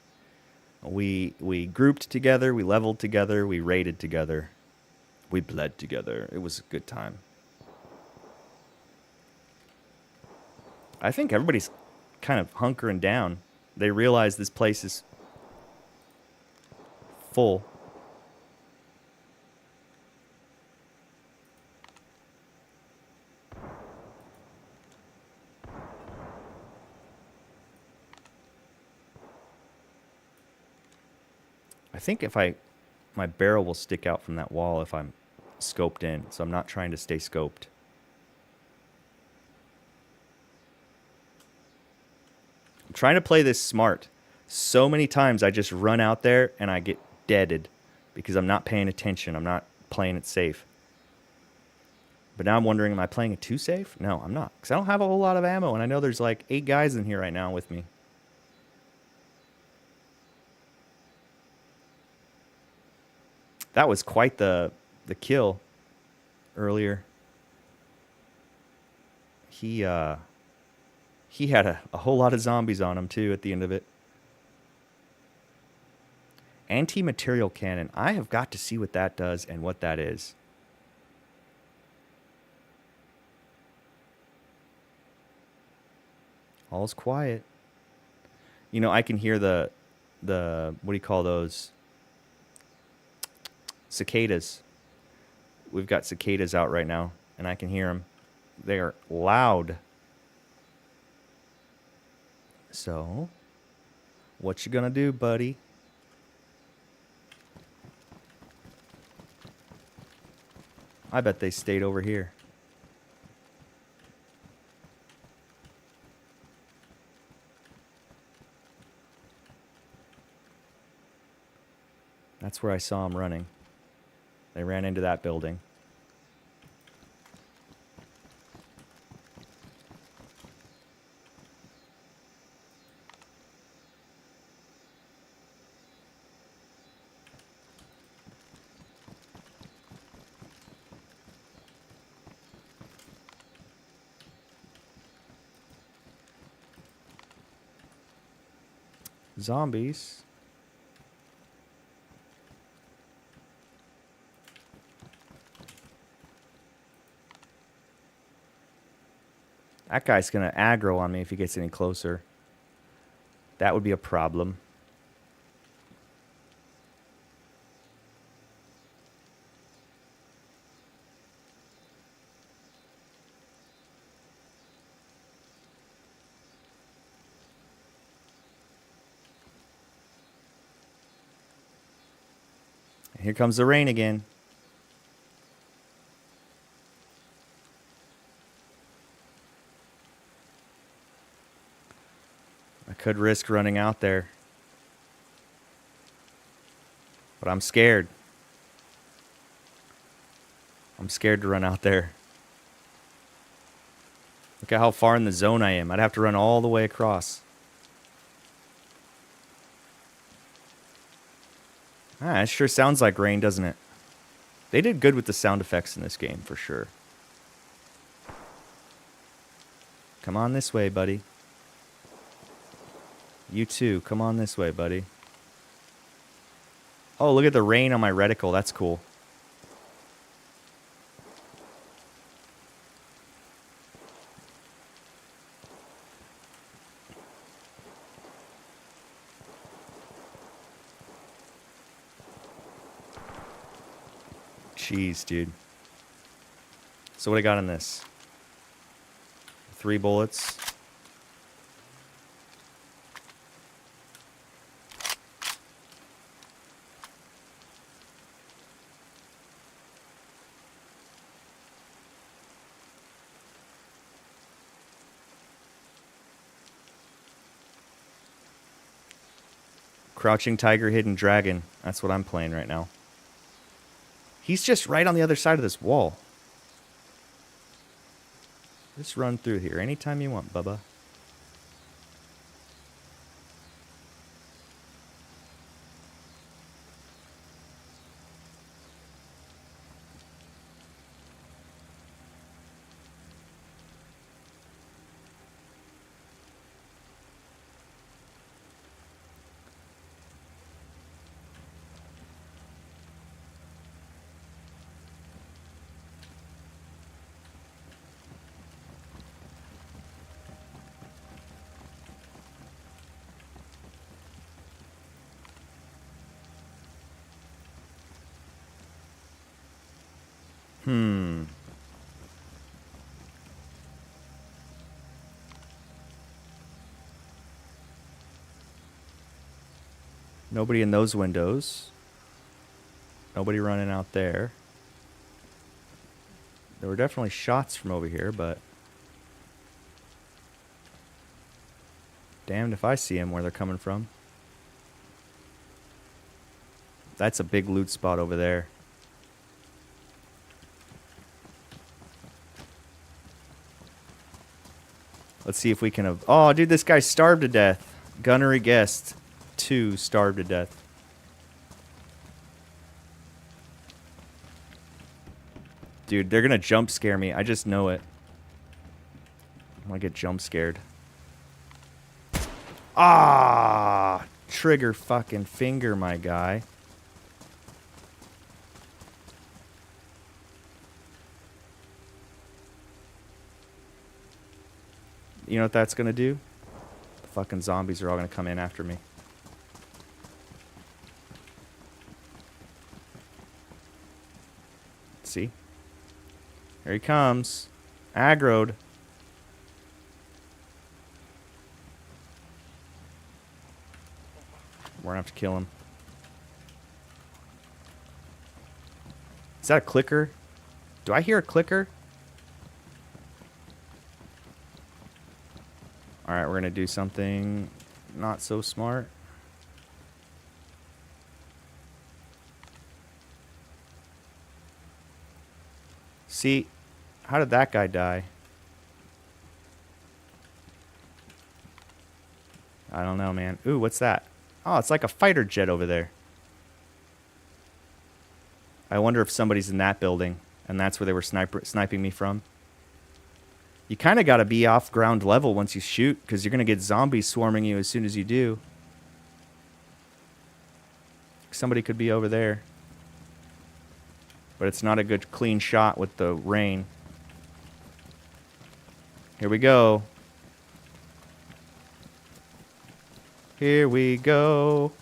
We grouped together, we leveled together, we raided together. We bled together. It was a good time. I think everybody's kind of hunkering down. They realize this place is full. I think if my barrel will stick out from that wall if I'm scoped in, so I'm not trying to stay scoped. I'm trying to play this smart. So many times I just run out there and I get deaded because I'm not paying attention. I'm not playing it safe. But now I'm wondering, am I playing it too safe? No, I'm not, because I don't have a whole lot of ammo, and I know there's like 8 guys in here right now with me. That was quite the kill earlier. He had a whole lot of zombies on him too at the end of it. Anti-material cannon. I have got to see what that does and what that is. All's quiet. You know, I can hear the what do you call those? Cicadas. We've got cicadas out right now, and I can hear them. They are loud. So, what you gonna do, buddy? I bet they stayed over here. That's where I saw them running. They ran into that building. Zombies. That guy's going to aggro on me if he gets any closer. That would be a problem. Here comes the rain again. I could risk running out there, but I'm scared. I'm scared to run out there. Look at how far in the zone I am. I'd have to run all the way across. Ah, it sure sounds like rain, doesn't it? They did good with the sound effects in this game, for sure. Come on this way, buddy. You too. Come on this way, buddy. Oh, look at the rain on my reticle. That's cool. Jeez, dude. So what I got in this? 3 bullets. Crouching Tiger, Hidden Dragon. That's what I'm playing right now. He's just right on the other side of this wall. Just run through here anytime you want, Bubba. Nobody in those windows. Nobody running out there. There were definitely shots from over here, but... damned if I see them where they're coming from. That's a big loot spot over there. Let's see if we can... oh, dude, this guy starved to death. Gunnery guest 2 starved to death. Dude, they're gonna jump scare me. I just know it. I'm gonna get jump scared. Ah! Trigger fucking finger, my guy. You know what that's gonna do? The fucking zombies are all gonna come in after me. See? Here he comes. Aggroed. We're gonna have to kill him. Is that a clicker? Do I hear a clicker? Alright, we're gonna do something not so smart. See, how did that guy die? I don't know, man. Ooh, what's that? Oh, it's like a fighter jet over there. I wonder if somebody's in that building, and that's where they were sniping me from. You kind of got to be off ground level once you shoot, because you're going to get zombies swarming you as soon as you do. Somebody could be over there. But it's not a good clean shot with the rain. Here we go. Here we go.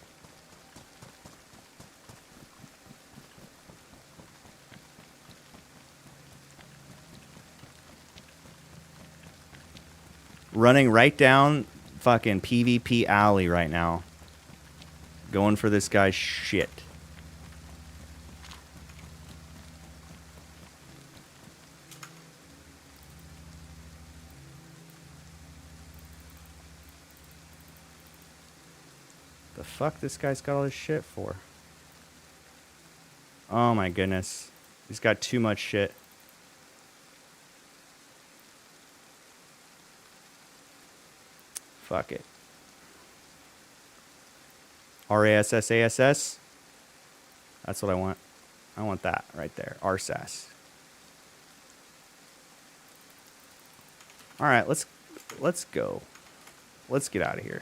Running right down fucking PvP alley right now. Going for this guy's shit. The fuck this guy's got all this shit for? Oh my goodness. He's got too much shit. Fuck it. RASSASS? That's what I want. I want that right there. RSAS. Alright, let's go. Let's get out of here.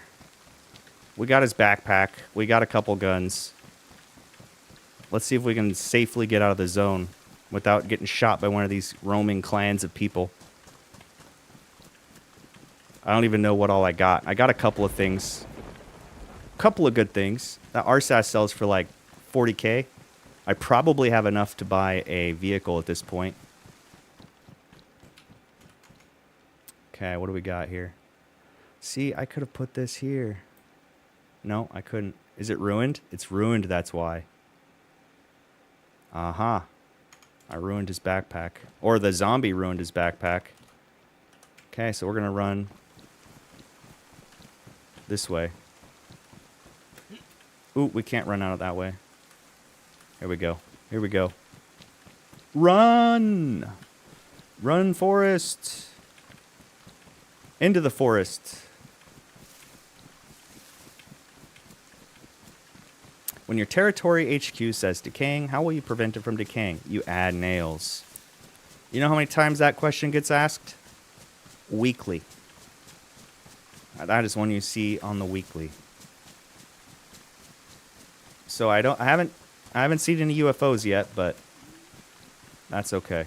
We got his backpack. We got a couple guns. Let's see if we can safely get out of the zone without getting shot by one of these roaming clans of people. I don't even know what all I got. I got a couple of things. A couple of good things. That RSAS sells for like 40k. I probably have enough to buy a vehicle at this point. Okay, what do we got here? See, I could have put this here. No, I couldn't. Is it ruined? It's ruined, that's why. Aha. I ruined his backpack. Or the zombie ruined his backpack. Okay, so we're going to run this way. Ooh, we can't run out of that way. Here we go. Here we go. Run! Run, forest! Into the forest. When your territory HQ says decaying, how will you prevent it from decaying? You add nails. You know how many times that question gets asked? Weekly. That is one you see on the weekly. So I haven't seen any UFOs yet, but that's okay.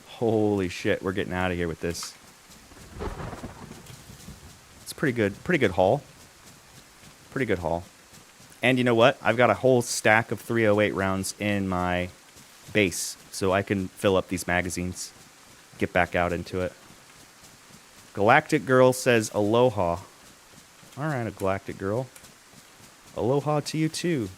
Holy shit, we're getting out of here with this. It's pretty good haul. Pretty good haul. And you know what? I've got a whole stack of 308 rounds in my base, so I can fill up these magazines, get back out into it. Galactic Girl says aloha. All right, a Galactic Girl. Aloha to you too.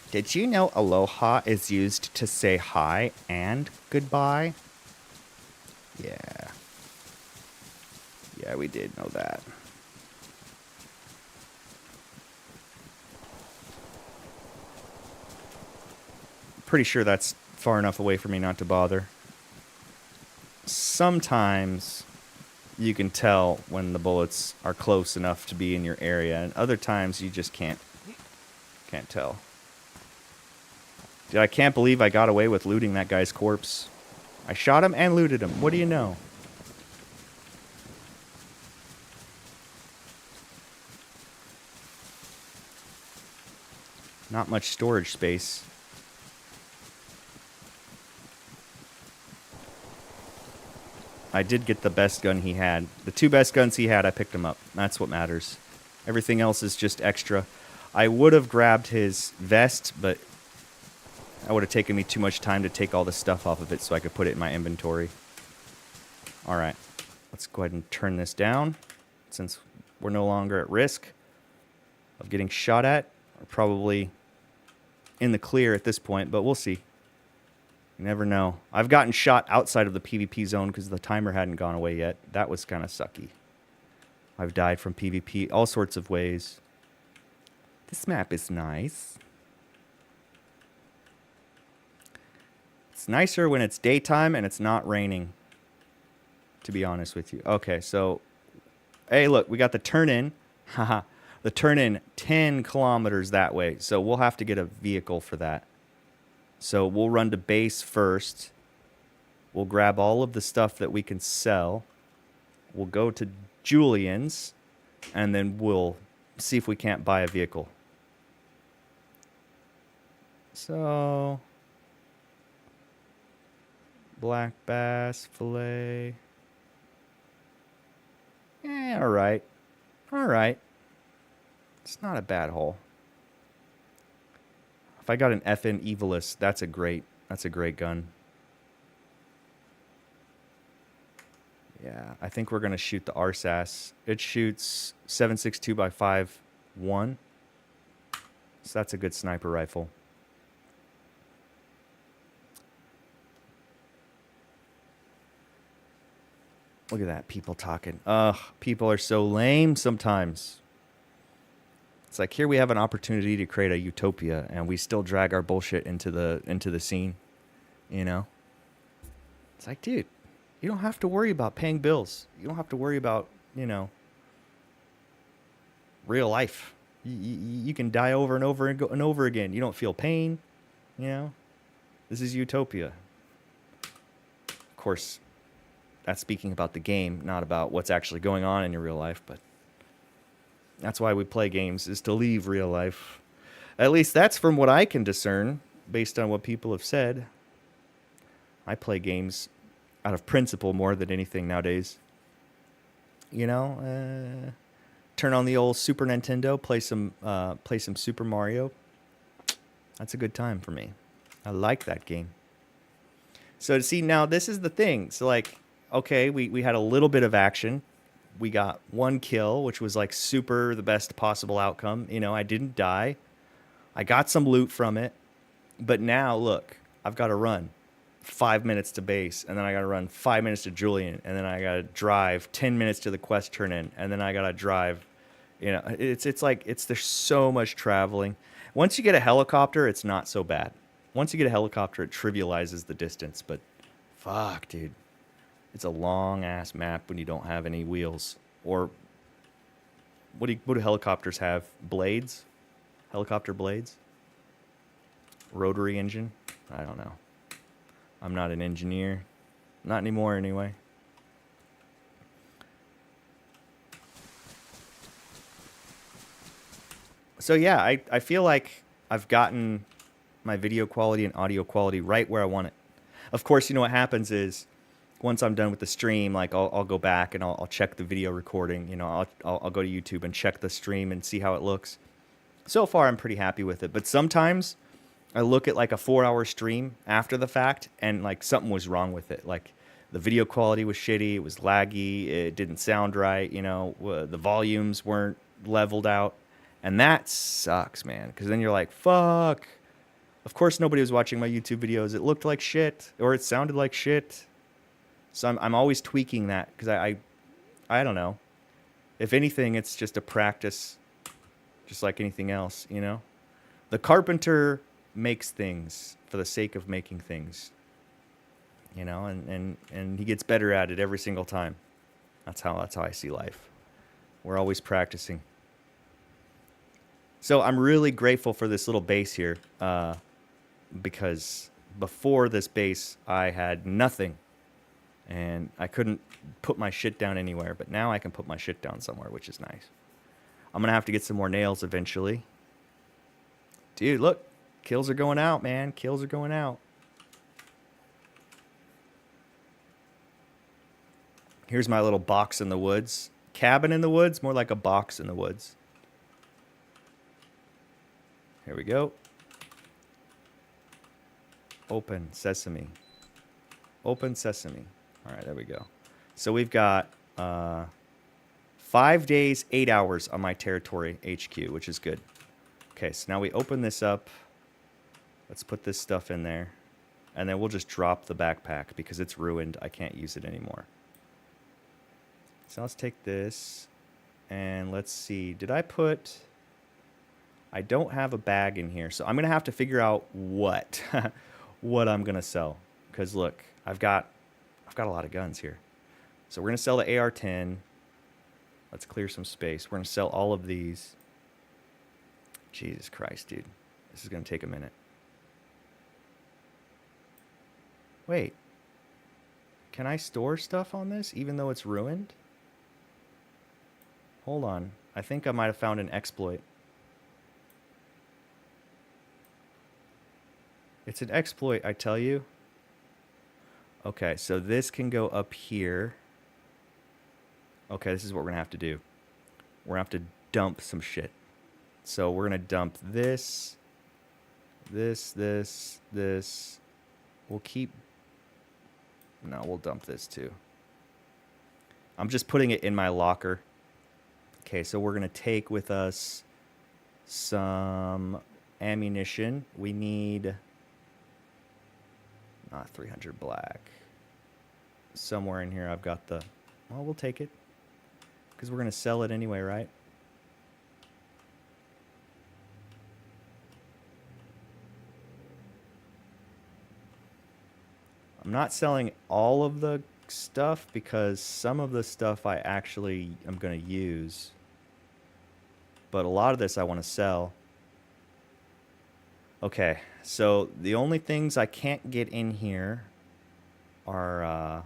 Did you know aloha is used to say hi and goodbye? Yeah. Yeah, we did know that. Pretty sure that's far enough away for me not to bother. Sometimes you can tell when the bullets are close enough to be in your area, and other times you just can't tell. Dude, I can't believe I got away with looting that guy's corpse. I shot him and looted him. What do you know? Not much storage space. I did get the best gun he had. The 2 best guns he had, I picked them up. That's what matters. Everything else is just extra. I would have grabbed his vest, but that would have taken me too much time to take all the stuff off of it so I could put it in my inventory. Alright, let's go ahead and turn this down, since we're no longer at risk of getting shot at. We're probably in the clear at this point, but we'll see. You never know. I've gotten shot outside of the PvP zone because the timer hadn't gone away yet. That was kind of sucky. I've died from PvP all sorts of ways. This map is nice. It's nicer when it's daytime and it's not raining, to be honest with you. Okay, so, hey, look, we got the turn-in. Haha. The turn-in 10 kilometers that way, so we'll have to get a vehicle for that. So we'll run to base first. We'll grab all of the stuff that we can sell. We'll go to Julian's, and then we'll see if we can't buy a vehicle. So, black bass fillet. All right. All right. It's not a bad haul. If I got an FN Evilus, that's a great gun. Yeah, I think we're gonna shoot the RSAS. It shoots 7.62 by 5.1, so that's a good sniper rifle. Look at that, people talking. Ugh, people are so lame sometimes. It's like, here we have an opportunity to create a utopia, and we still drag our bullshit into the scene, you know? It's like, dude, you don't have to worry about paying bills. You don't have to worry about, you know, real life. You can die over and over and over again. You don't feel pain, you know? This is utopia. Of course, that's speaking about the game, not about what's actually going on in your real life, but that's why we play games, is to leave real life. At least that's from what I can discern, based on what people have said. I play games out of principle more than anything nowadays. You know, turn on the old Super Nintendo, play some Super Mario. That's a good time for me. I like that game. So see, now this is the thing. So like, okay, we had a little bit of action. We got 1 kill, which was like super the best possible outcome. You know, I didn't die. I got some loot from it. But now, look, I've got to run 5 minutes to base, and then I got to run 5 minutes to Julian, and then I got to drive 10 minutes to the quest turn-in, and then I got to drive. You know, it's like, there's so much traveling. Once you get a helicopter, it's not so bad. Once you get a helicopter, it trivializes the distance, but fuck, dude. It's a long-ass map when you don't have any wheels. Or, what do helicopters have? Blades? Helicopter blades? Rotary engine? I don't know. I'm not an engineer. Not anymore, anyway. So yeah, I feel like I've gotten my video quality and audio quality right where I want it. Of course, you know what happens is, once I'm done with the stream, like I'll go back and I'll check the video recording. You know, I'll go to YouTube and check the stream and see how it looks. So far, I'm pretty happy with it. But sometimes I look at like a 4-hour stream after the fact, and like something was wrong with it. Like the video quality was shitty, it was laggy, it didn't sound right. The volumes weren't leveled out, and that sucks, man. Because then you're like, fuck. Of course, nobody was watching my YouTube videos. It looked like shit, or it sounded like shit. So I'm always tweaking that because I don't know. If anything, it's just a practice, just like anything else, you know? The carpenter makes things for the sake of making things, you know, and he gets better at it every single time. That's how I see life. We're always practicing. So I'm really grateful for this little base here, because before this base, I had nothing. And I couldn't put my shit down anywhere, but now I can put my shit down somewhere, which is nice. I'm going to have to get some more nails eventually. Dude, look. Kills are going out, man. Kills are going out. Here's my little box in the woods. Cabin in the woods, more like a box in the woods. Here we go. Open sesame. Open sesame. All right, there we go. So we've got 5 days, 8 hours on my territory HQ, which is good. Okay, so now we open this up. Let's put this stuff in there. And then we'll just drop the backpack because it's ruined. I can't use it anymore. So let's take this. And let's see. Did I put... I don't have a bag in here. So I'm going to have to figure out what I'm going to sell. Because look, I've got a lot of guns here. So we're going to sell the AR-10. Let's clear some space. We're going to sell all of these. Jesus Christ, dude. This is going to take a minute. Wait. Can I store stuff on this even though it's ruined? Hold on. I think I might have found an exploit. It's an exploit, I tell you. Okay, so this can go up here. Okay, this is what we're going to have to do. We're going to have to dump some shit. So we're going to dump this. We'll keep... No, we'll dump this too. I'm just putting it in my locker. Okay, so we're going to take with us some ammunition. We need... Not 300 black. Somewhere in here I've got the... Well, we'll take it. Because we're going to sell it anyway, right? I'm not selling all of the stuff because some of the stuff I actually am going to use. But a lot of this I want to sell. Okay, so the only things I can't get in here are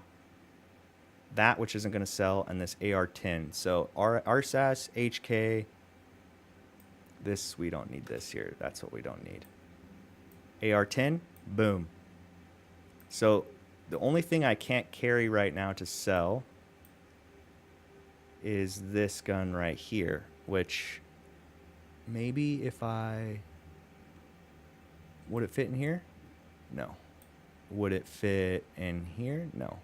that which isn't going to sell and this AR-10. So RSAS, HK, this, we don't need this here. That's what we don't need. AR-10, boom. So the only thing I can't carry right now to sell is this gun right here, which maybe if I... Would it fit in here? No. Would it fit in here? No.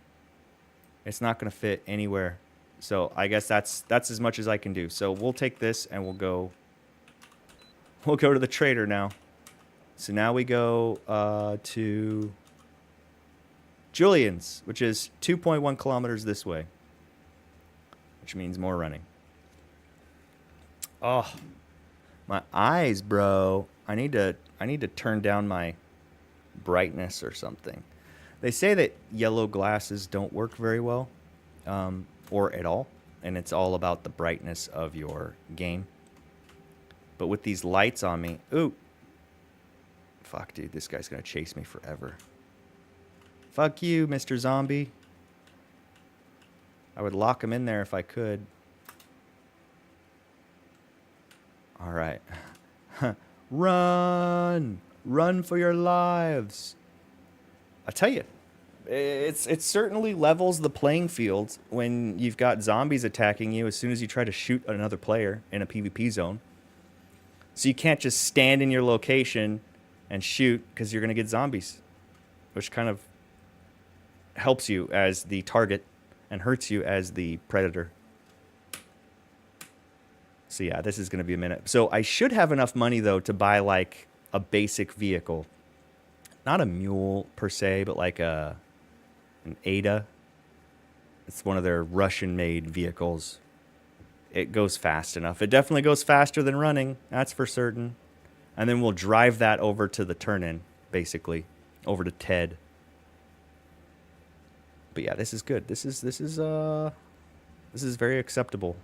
It's not going to fit anywhere. So I guess that's as much as I can do. So we'll take this and we'll go to the trader now. So now we go to Julian's, which is 2.1 kilometers this way, which means more running. Oh, my eyes, bro. I need to turn down my brightness or something. They say that yellow glasses don't work very well, or at all, and it's all about the brightness of your game. But with these lights on me, ooh, fuck, dude, this guy's gonna chase me forever. Fuck you, Mr. Zombie. I would lock him in there if I could. All right. Run! Run for your lives! I tell you, it certainly levels the playing field when you've got zombies attacking you as soon as you try to shoot another player in a PvP zone. So you can't just stand in your location and shoot because you're going to get zombies, which kind of helps you as the target and hurts you as the predator. So yeah, this is going to be a minute. So I should have enough money, though, to buy like a basic vehicle. Not a mule per se, but like an Ada. It's one of their Russian-made vehicles. It goes fast enough. It definitely goes faster than running. That's for certain. And then we'll drive that over to the turn-in, basically, over to Ted. But yeah, this is good. This is very acceptable.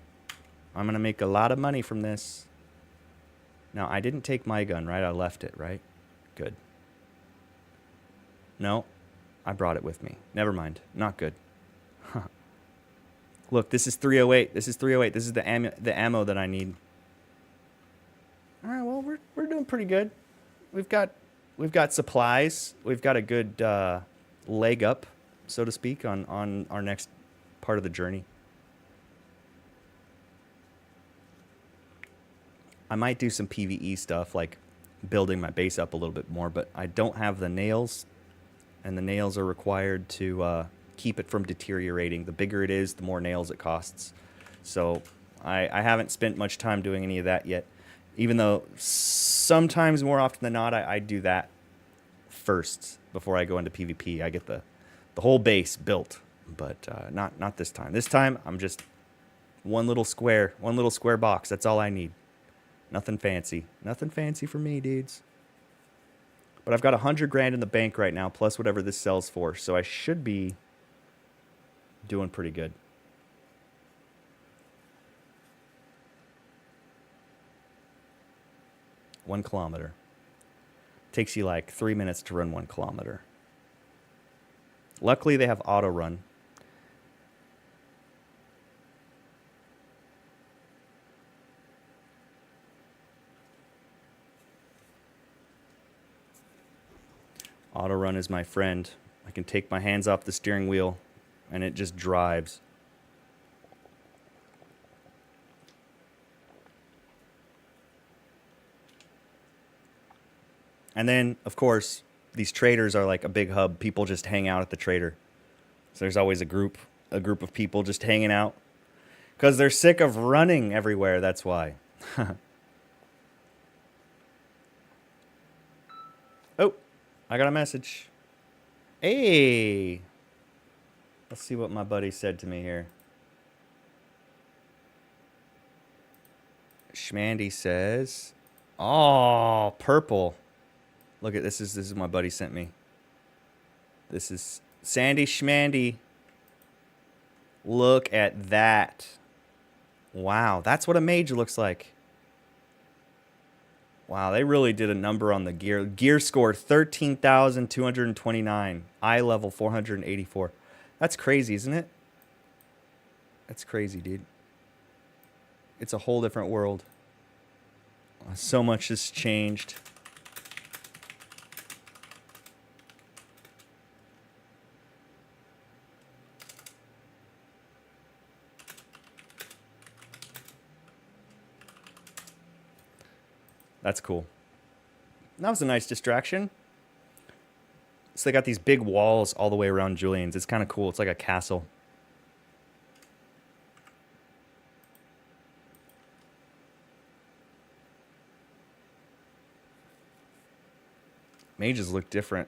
I'm gonna make a lot of money from this. Now I didn't take my gun, right? I left it, right? Good. No, I brought it with me. Never mind. Not good. Look, this is 308. This is 308. This is the ammo that I need. All right, well, we're doing pretty good. We've got supplies. We've got a good leg up, so to speak, on our next part of the journey. I might do some PvE stuff, like building my base up a little bit more, but I don't have the nails, and the nails are required to keep it from deteriorating. The bigger it is, the more nails it costs. So I haven't spent much time doing any of that yet, even though sometimes, more often than not, I do that first before I go into PvP. I get the whole base built, but not this time. This time, I'm just one little square box. That's all I need. Nothing fancy. Nothing fancy for me, dudes. But I've got 100 grand in the bank right now, plus whatever this sells for, so I should be doing pretty good. One kilometer. Takes you like 3 minutes to run 1 kilometer. Luckily, they have auto run. Auto run is my friend. I can take my hands off the steering wheel and it just drives. And then, of course, these traders are like a big hub. People just hang out at the trader. So there's always a group of people just hanging out because they're sick of running everywhere. That's why. Oh, I got a message. Hey. Let's see what my buddy said to me here. Schmandy says, "Oh, purple. Look at this. This is what my buddy sent me. This is Sandy Schmandy. Look at that. Wow, that's what a mage looks like. Wow, they really did a number on the gear. Gear score 13,229. Eye level 484. That's crazy, isn't it? That's crazy, dude. It's a whole different world. So much has changed. That's cool. That was a nice distraction. So they got these big walls all the way around Julian's. It's kind of cool. It's like a castle. Mages look different.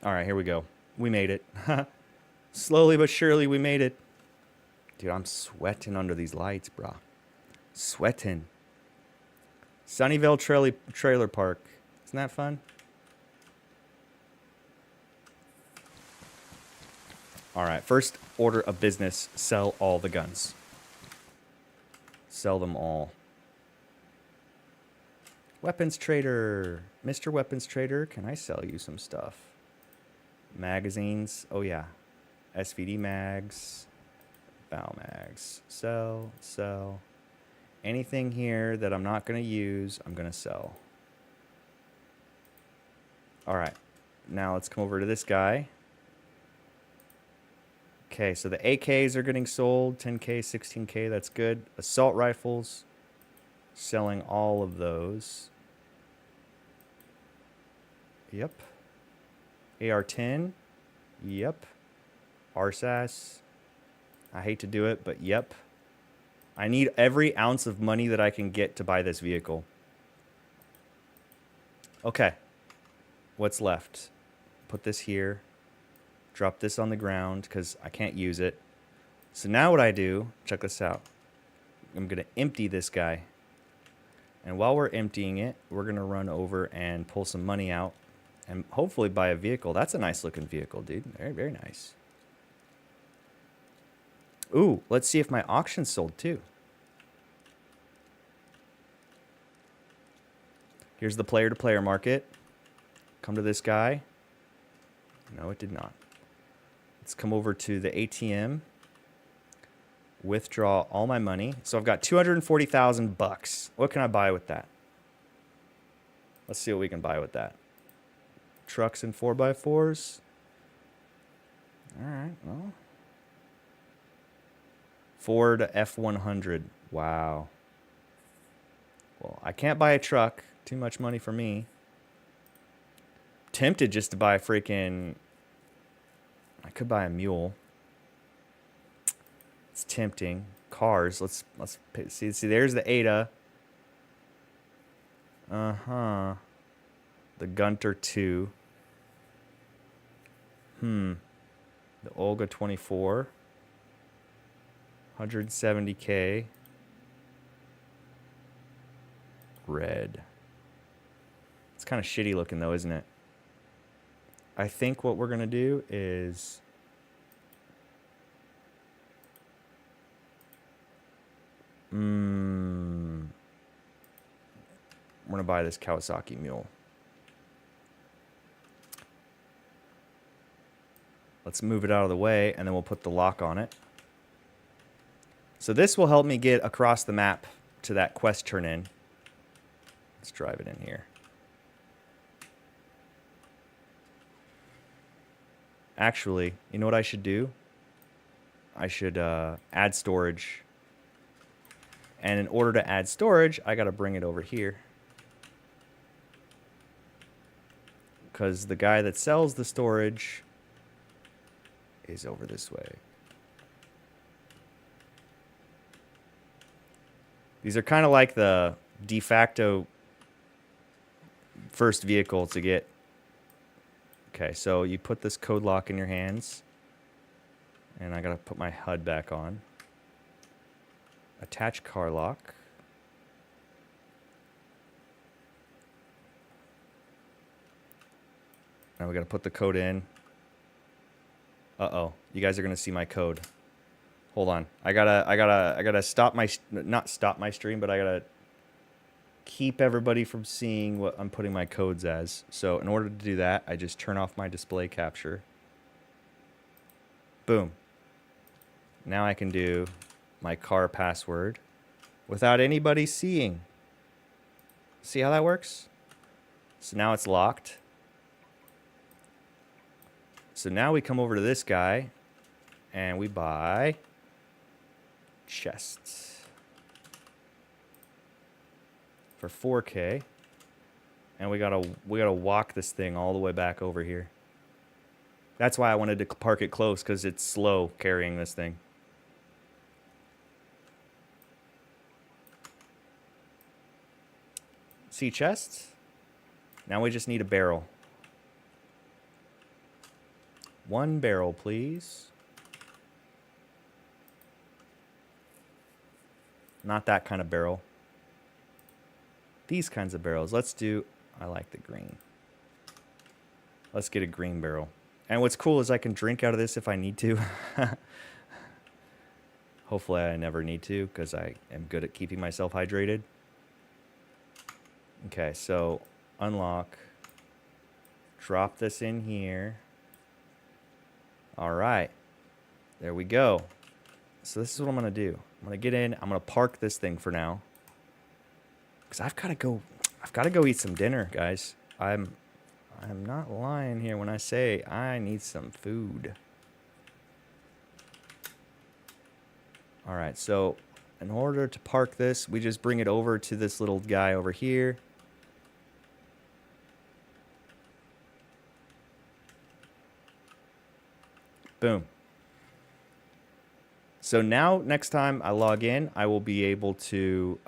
All right, here we go. We made it. Slowly but surely, we made it. Dude, I'm sweating under these lights, brah. Sweating. Sunnyvale Trailer Park. Isn't that fun? All right, first order of business, sell all the guns. Sell them all. Weapons trader. Mr. Weapons Trader, can I sell you some stuff? Magazines. Oh, yeah. SVD mags. Bow mags. Sell, sell. Anything here that I'm not going to use, I'm going to sell. All right. Now let's come over to this guy. Okay, so the AKs are getting sold. 10K, 16K, that's good. Assault rifles, selling all of those. Yep. AR-10. Yep. RSAS. I hate to do it, but yep. I need every ounce of money that I can get to buy this vehicle. Okay. What's left? Put this here. Drop this on the ground because I can't use it. So now what I do, check this out. I'm going to empty this guy. And while we're emptying it, we're going to run over and pull some money out and hopefully buy a vehicle. That's a nice looking vehicle, dude. Very, very nice. Ooh, let's see if my auction sold too. Here's the player-to-player market. Come to this guy. No, it did not. Let's come over to the ATM. Withdraw all my money. So I've got 240,000 bucks. What can I buy with that? Let's see what we can buy with that. Trucks and 4x4s. All right, well. Ford F100. Wow. Well, I can't buy a truck. Too much money for me. Tempted just to buy a freaking... I could buy a mule. It's tempting. Cars. Let's see. There's the Ada. The Gunter 2. The Olga 24. 170K. Red. It's kind of shitty looking though, isn't it? I think what we're going to do is we're going to buy this Kawasaki mule. Let's move it out of the way and then we'll put the lock on it. So this will help me get across the map to that quest turn in. Let's drive it in here. Actually, you know what I should do? I should add storage. And in order to add storage, I got to bring it over here. Because the guy that sells the storage is over this way. These are kind of like the de facto first vehicle to get. Okay, so you put this code lock in your hands. And I gotta put my HUD back on. Attach car lock. Now we gotta put the code in. Uh-oh, you guys are gonna see my code. Hold on, I gotta stop my, not stop my stream, but I gotta keep everybody from seeing what I'm putting my codes as. So in order to do that, I just turn off my display capture. Boom. Now I can do my car password without anybody seeing. See how that works? So now it's locked. So now we come over to this guy and we buy chests for 4K. And we gotta walk this thing all the way back over here. That's why I wanted to park it close, because it's slow carrying this thing. See chests? Now we just need a barrel. One barrel, please. Not that kind of barrel. These kinds of barrels. Let's do... I like the green. Let's get a green barrel. And what's cool is I can drink out of this if I need to. Hopefully I never need to, because I am good at keeping myself hydrated. Okay, so unlock. Drop this in here. All right. There we go. So this is what I'm going to do. I'm going to get in. I'm going to park this thing for now. Cause I've gotta go eat some dinner, guys. I'm not lying here when I say I need some food. All right, so in order to park this, we just bring it over to this little guy over here. Boom. So now, next time I log in, I will be able to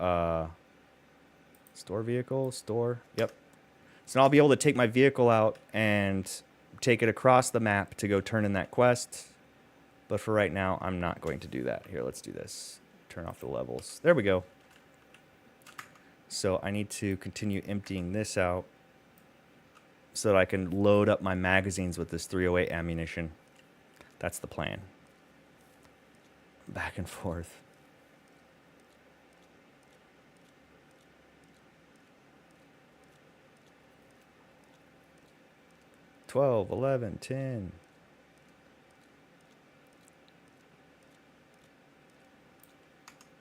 store vehicle, store. Yep. So now I'll be able to take my vehicle out and take it across the map to go turn in that quest. But for right now, I'm not going to do that. Here, let's do this. Turn off the levels. There we go. So I need to continue emptying this out so that I can load up my magazines with this 308 ammunition. That's the plan. Back and forth. $12, $11, $10.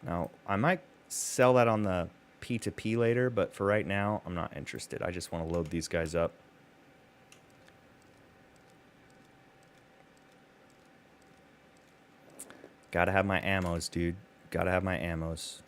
Now, I might sell that on the P2P later, but for right now, I'm not interested. I just want to load these guys up. Gotta have my ammos, dude. Gotta have my ammos.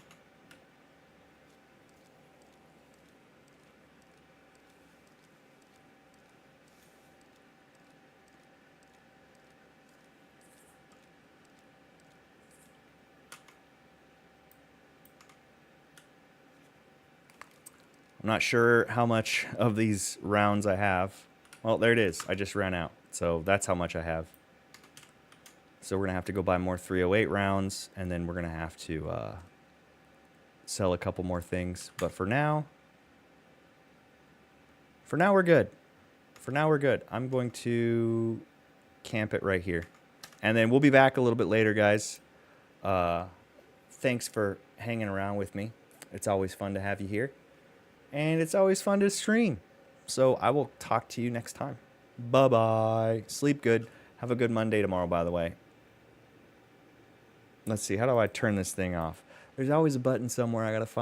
I'm not sure how much of these rounds I have. Well, there it is. I just ran out. So that's how much I have. So we're going to have to go buy more 308 rounds, and then we're going to have to sell a couple more things. But for now we're good. For now we're good. I'm going to camp it right here. And then we'll be back a little bit later, guys. Thanks for hanging around with me. It's always fun to have you here. And it's always fun to stream. So I will talk to you next time. Bye-bye. Sleep good. Have a good Monday tomorrow, by the way. Let's see. How do I turn this thing off? There's always a button somewhere I got to find.